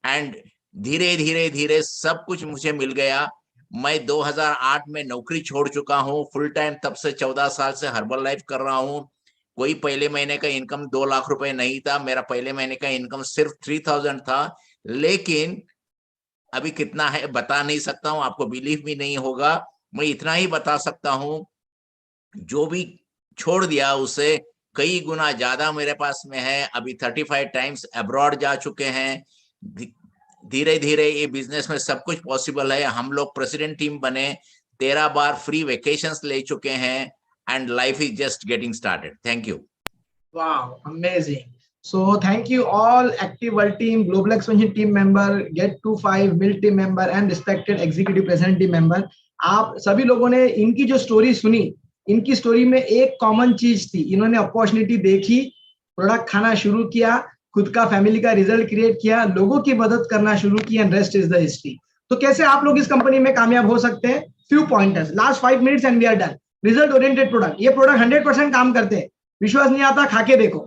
एंड धीरे धीरे धीरे सब कुछ मुझे मिल गया। मैं 2008 में नौकरी छोड़ चुका हूँ फुल टाइम, तब से 14 साल से हर्बल लाइफ कर रहा हूँ। कोई पहले महीने का इनकम 2 लाख रुपए नहीं था, मेरा पहले महीने का इनकम सिर्फ 3,000 था। लेकिन अभी कितना है बता नहीं सकता हूँ, आपको बिलीव भी नहीं होगा। मैं इतना ही बता सकता हूँ, जो भी छोड़ दिया उसे कई गुना ज्यादा मेरे पास में है। अभी 35 टाइम्स अब्रॉड जा चुके हैं। धीरे धीरे ये बिजनेस में सब कुछ पॉसिबल है। हम लोग प्रेसिडेंट टीम बने, 13 बार फ्री वेकेशंस ले चुके हैं, and life is just getting started. Thank you. Wow, amazing. So thank you all Active World team, Global Expansion team member, Get25 Mill team member and respected executive president team member. आप सभी लोगों ने इनकी जो story सुनी, इनकी story में एक कॉमन चीज थी। इन्होंने अपॉर्चुनिटी देखी, प्रोडक्ट खाना शुरू किया, खुद का फैमिली का रिजल्ट क्रिएट किया, लोगों की मदद करना शुरू की, and rest is the history. तो कैसे आप लोग इस कंपनी में कामयाब हो सकते हैं? Few pointers, last 5 minutes and we are done. Result oriented product, ये प्रोडक्ट 100% काम करते हैं। विश्वास नहीं आता, खाके देखो,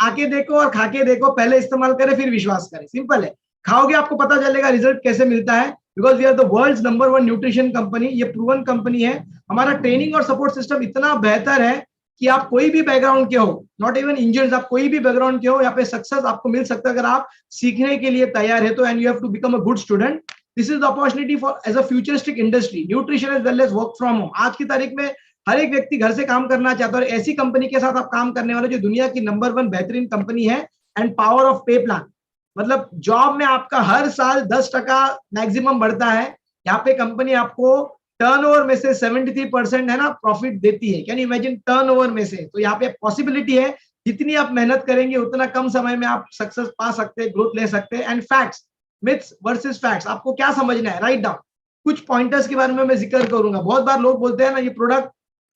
आके देखो और खाके देखो, पहले इस्तेमाल करें फिर विश्वास करें, सिंपल है। खाओगे आपको पता चलेगा रिजल्ट कैसे मिलता है, because we are the world's number 1 nutrition company, ये प्रूवन कंपनी है। हमारा ट्रेनिंग और सपोर्ट सिस्टम इतना बेहतर है कि आप कोई भी बैकग्राउंड के हो, नॉट इवन इंजीनियर्स, आप कोई भी बैकग्राउंड के हो, यहाँ पे सक्सेस आपको मिल सकता है अगर आप सीखने के लिए तैयार है तो। And you have to become a good student, this is the opportunity for as a futuristic industry, nutrition as well as work from home. आज की तारीख में हर एक व्यक्ति घर से काम करना चाहता है और ऐसी कंपनी के साथ आप काम करने वाले जो दुनिया की नंबर 1 बेहतरीन कंपनी है। एंड पावर ऑफ पे प्लान, मतलब जॉब में आपका हर साल 10% मैक्सिमम बढ़ता है। यहाँ पे कंपनी आपको टर्नओवर में से 73% है ना प्रॉफिट देती है। कैन यू इमेजिन, टर्नओवर में से। तो यहाँ पे पॉसिबिलिटी है जितनी आप मेहनत करेंगे उतना कम समय में आप सक्सेस पा सकते हैं, ग्रोथ ले सकते हैं। And facts, myths versus facts, आपको क्या समझना है, राइट डाउन। कुछ पॉइंटर्स के बारे में मैं जिक्र करूंगा। बहुत बार लोग बोलते हैं ना ये प्रोडक्ट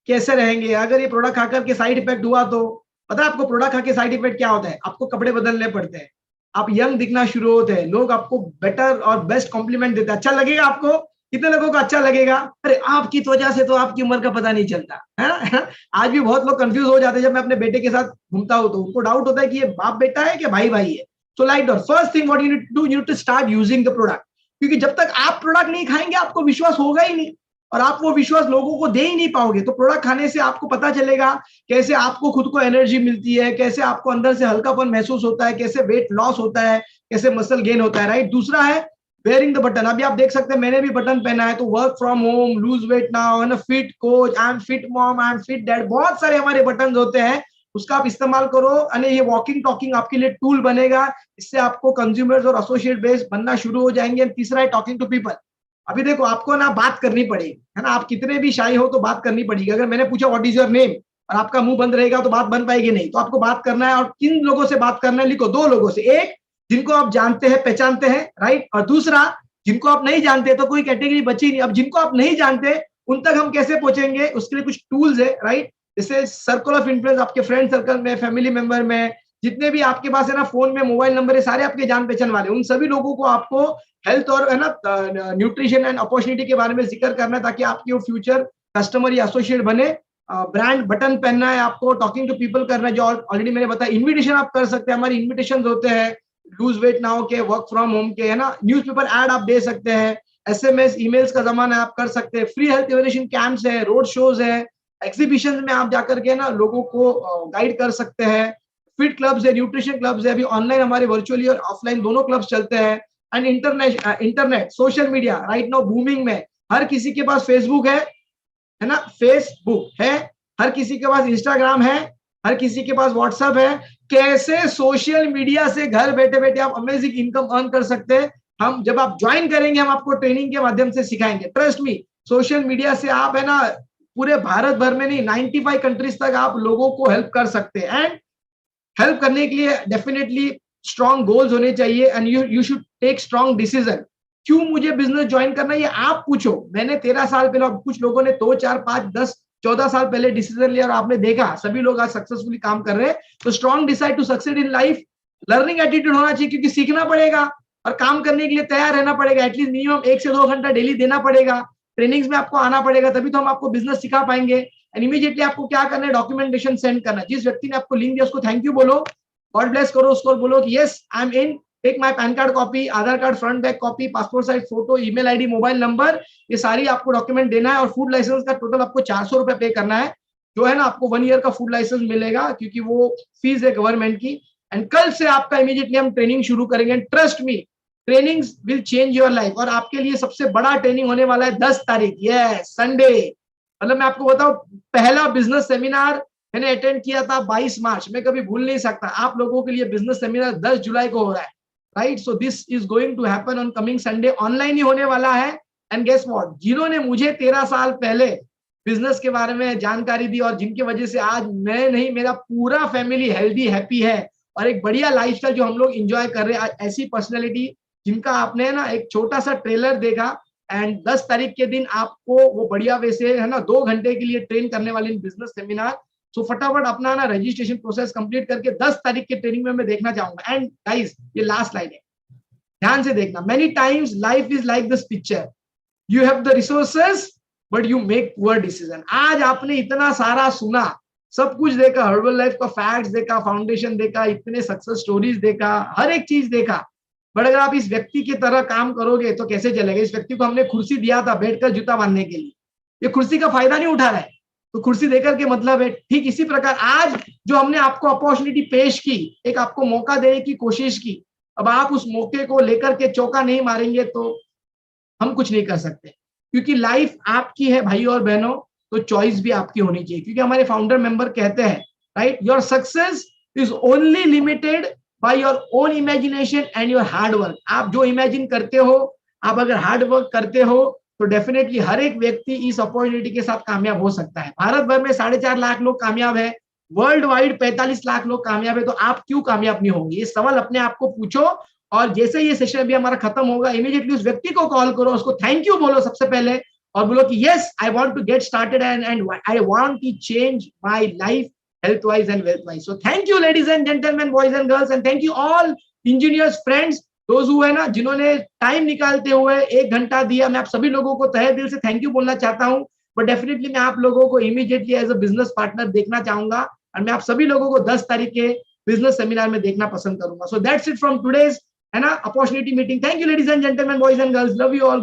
कैसे रहेंगे, अगर ये प्रोडक्ट खाकर के साइड इफेक्ट हुआ तो। पता है आपको प्रोडक्ट खा के साइड इफेक्ट क्या होता है, आपको कपड़े बदलने पड़ते हैं, आप यंग दिखना शुरू होते हैं, लोग आपको बेटर और बेस्ट कॉम्प्लीमेंट देते हैं। अच्छा लगेगा आपको, कितने लोगों को अच्छा लगेगा, अरे आपकी त्वचा से तो आपकी उम्र का पता नहीं चलता है ना। आज भी बहुत लोग कंफ्यूज हो जाते हैं। जब मैं अपने बेटे के साथ घूमता हूं तो उनको डाउट होता है कि ये बाप बेटा है कि भाई भाई है। So like that, first thing what you need to do, you need to start using the product, क्योंकि जब तक आप प्रोडक्ट नहीं खाएंगे आपको विश्वास होगा ही नहीं और आप वो विश्वास लोगों को दे ही नहीं पाओगे। तो प्रोडक्ट खाने से आपको पता चलेगा कैसे आपको खुद को एनर्जी मिलती है, कैसे आपको अंदर से हल्कापन महसूस होता है, कैसे वेट लॉस होता है, कैसे मसल गेन होता है, राइट। दूसरा है वेयरिंग द बटन। अभी आप देख सकते हैं मैंने भी बटन पहना है, तो work from home, lose weight now, है ना, fit coach, I am fit mom, I am fit dad, बहुत सारे हमारे बटन होते हैं, उसका आप इस्तेमाल करो। और ये वॉकिंग टॉकिंग आपके लिए टूल बनेगा, इससे आपको कंज्यूमर्स और एसोसिएट बेस बनना शुरू हो जाएंगे। तीसरा है टॉकिंग टू पीपल। अभी देखो आपको ना बात करनी पड़ेगी, है ना, आप कितने भी शाई हो तो बात करनी पड़ेगी। अगर मैंने पूछा व्हाट इज योर नेम और आपका मुंह बंद रहेगा तो बात बन पाएगी नहीं। तो आपको बात करना है, और किन लोगों से बात करना है लिखो, 2 लोगों से, एक जिनको आप जानते हैं पहचानते हैं, राइट, और दूसरा जिनको आप नहीं जानते, तो कोई कैटेगरी बची नहीं। अब जिनको आप नहीं जानते उन तक हम कैसे पहुंचेंगे, उसके लिए कुछ टूल्स है, राइट। जैसे सर्कल ऑफ इन्फ्लुएंस, आपके फ्रेंड सर्कल में, फैमिली मेंबर में, जितने भी आपके पास है ना फोन में मोबाइल नंबर है, सारे आपके जान पहचान वाले, उन सभी लोगों को आपको हेल्थ और है ना न्यूट्रिशन एंड अपॉर्चुनिटी के बारे में जिक्र करना है, ताकि आपके वो फ्यूचर कस्टमर या एसोसिएट बने। ब्रांड बटन पहनना है आपको, टॉकिंग टू पीपल करना है, जो ऑलरेडी मैंने बताया। इन्विटेशन आप कर सकते हैं, हमारी इन्विटेशन होते हैं लूज वेट नाउ के, वर्क फ्रॉम होम के, है ना। न्यूज़पेपर ऐड आप दे सकते हैं, SMS ईमेल्स का जमाना है, आप कर सकते हैं। फ्री हेल्थ इवैल्यूएशन कैंप्स है, रोड शोज है, एग्जीबिशन में आप जाकर के ना लोगों को गाइड कर सकते हैं। फिट क्लब्स है, न्यूट्रिशन क्लब्स है, अभी ऑनलाइन हमारे वर्चुअली और ऑफलाइन दोनों क्लब्स चलते हैं। And internet social media right now booming में, हर किसी के पास फेसबुक है ना, फेसबुक है, हर किसी के पास इंस्टाग्राम है, हर किसी के पास व्हाट्सएप है। कैसे सोशल मीडिया से घर बैठे बैठे आप अमेजिंग इनकम अर्न कर सकते हैं, हम जब आप ज्वाइन करेंगे हम आपको ट्रेनिंग के माध्यम से सिखाएंगे। ट्रस्ट मी, सोशल मीडिया से आप है ना पूरे भारत भर में नहीं 95 कंट्रीज तक आप लोगों को हेल्प कर सकते हैं। एंड हेल्प करने के लिए डेफिनेटली स्ट्रॉन्ग गोल्स होने चाहिए and you should take strong decision. क्यों मुझे बिजनेस ज्वाइन करना है ये आप पूछो। मैंने 13 साल पहले, कुछ लोगों ने 2, 4, 5, 10, 14 साल पहले डिसीजन लिया और आपने देखा सभी लोग आज सक्सेसफुली काम कर रहे हैं। तो strong decide to succeed in life, learning attitude होना चाहिए, क्योंकि सीखना पड़ेगा और काम करने के लिए तैयार रहना पड़ेगा। एटलीस्ट मिनिमम 1 से 2 घंटा डेली देना पड़ेगा, ट्रेनिंग्स में आपको आना पड़ेगा, तभी तो हम आपको बिजनेस सिखा पाएंगे। एंड इमीडिएटली आपको क्या करना है, डॉक्यूमेंटेशन सेंड करना है। जिस व्यक्ति ने आपको लिंक दिया उसको थैंक यू बोलो, गॉड ब्लेस करो, उसको बोलो कि yes I am in, take my PAN card copy, Aadhaar card front back copy, passport size photo, email ID, mobile number, ये सारी आपको डॉक्यूमेंट देना है। और फूड लाइसेंस का टोटल आपको 400 रुपए पे करना है, जो है ना आपको 1 ईयर का फूड लाइसेंस मिलेगा, क्योंकि वो फीस है गवर्नमेंट की। एंड कल से आपका इमीडिएटली हम ट्रेनिंग शुरू करेंगे। Trust me, trainings will change your life. और आपके लिए सबसे बड़ा ट्रेनिंग होने वाला है 10 तारीख, यस संडे। मतलब मैं आपको बताऊं, पहला बिजनेस सेमिनार मैंने अटेंड किया था 22 मार्च, मैं कभी भूल नहीं सकता। आप लोगों के लिए बिजनेस सेमिनार 10 जुलाई को हो रहा है, right. So this is going to happen on coming Sunday, online ही होने वाला है। एंड गेस व्हाट, जिन्होंने मुझे 13 साल पहले बिजनेस के बारे में जानकारी दी और जिनकी वजह से आज मैं नहीं, मेरा पूरा फैमिली हेल्दी हैप्पी है और एक बढ़िया लाइफस्टाइल जो हम लोग एंजॉय कर रहे हैं, ऐसी पर्सनैलिटी जिनका आपने ना एक छोटा सा ट्रेलर देखा। एंड 10 तारीख के दिन आपको वो बढ़िया वे से है ना 2 घंटे के लिए ट्रेन करने वाले बिजनेस सेमिनार। सो फटाफट अपना ना रजिस्ट्रेशन प्रोसेस कंप्लीट करके 10 तारीख के ट्रेनिंग में मैं देखना चाहूंगा। एंड गाइस, ये लास्ट लाइन है, ध्यान से देखना। Many times life is like this picture, you have the resources but you make poor decision. आज आपने इतना सारा सुना, सब कुछ देखा, हर्बल लाइफ का फैक्ट्स देखा, फाउंडेशन देखा, इतने सक्सेस स्टोरीज देखा, हर एक चीज देखा, बट अगर आप इस व्यक्ति की तरह काम करोगे तो कैसे चलेगा? इस व्यक्ति को हमने कुर्सी दिया था बैठकर जूता बांधने के लिए, ये कुर्सी का फायदा नहीं उठा रहा है, तो कुर्सी देकर के मतलब है। ठीक इसी प्रकार आज जो हमने आपको अपॉर्चुनिटी पेश की, एक आपको मौका देने की कोशिश की, अब आप उस मौके को लेकर के चौका नहीं मारेंगे तो हम कुछ नहीं कर सकते, क्योंकि लाइफ आपकी है भाई और बहनों, तो चॉइस भी आपकी होनी चाहिए। क्योंकि हमारे फाउंडर मेंबर कहते हैं, right, your success is only limited by your own imagination and your hard work. आप जो इमेजिन करते हो, आप अगर हार्ड वर्क करते हो तो डेफिनेटली हर एक व्यक्ति इस अपॉर्चुनिटी के साथ कामयाब हो सकता है। भारत भर में 4.5 लाख लोग कामयाब है, वर्ल्ड वाइड 45 लाख लोग कामयाब है, तो आप क्यों कामयाब नहीं होंगे? ये सवाल अपने आप को पूछो, और जैसे ये सेशन अभी हमारा खत्म होगा, इमीडिएटली उस व्यक्ति को कॉल करो, उसको थैंक यू बोलो सबसे पहले, और बोलो कि yes I want to get started and I want to change my life health wise and wealth wise. So thank you ladies and gentleman, boys and girls, and thank you all engineers friends, those who है ना, जिन्होंने time निकालते हुए 1 घंटा दिया। मैं आप सभी लोगों को तहे दिल से थैंक यू बोलना चाहता हूं, बट डेफिनेटली मैं आप लोगों को immediately as a business partner देखना चाहूंगा, और मैं आप सभी लोगों को 10 तारीख के बिजनेस सेमिनार में देखना पसंद करूंगा। So that's it from today's, है ना, opportunity meeting. Thank you ladies and gentleman, boys and girls, love you all.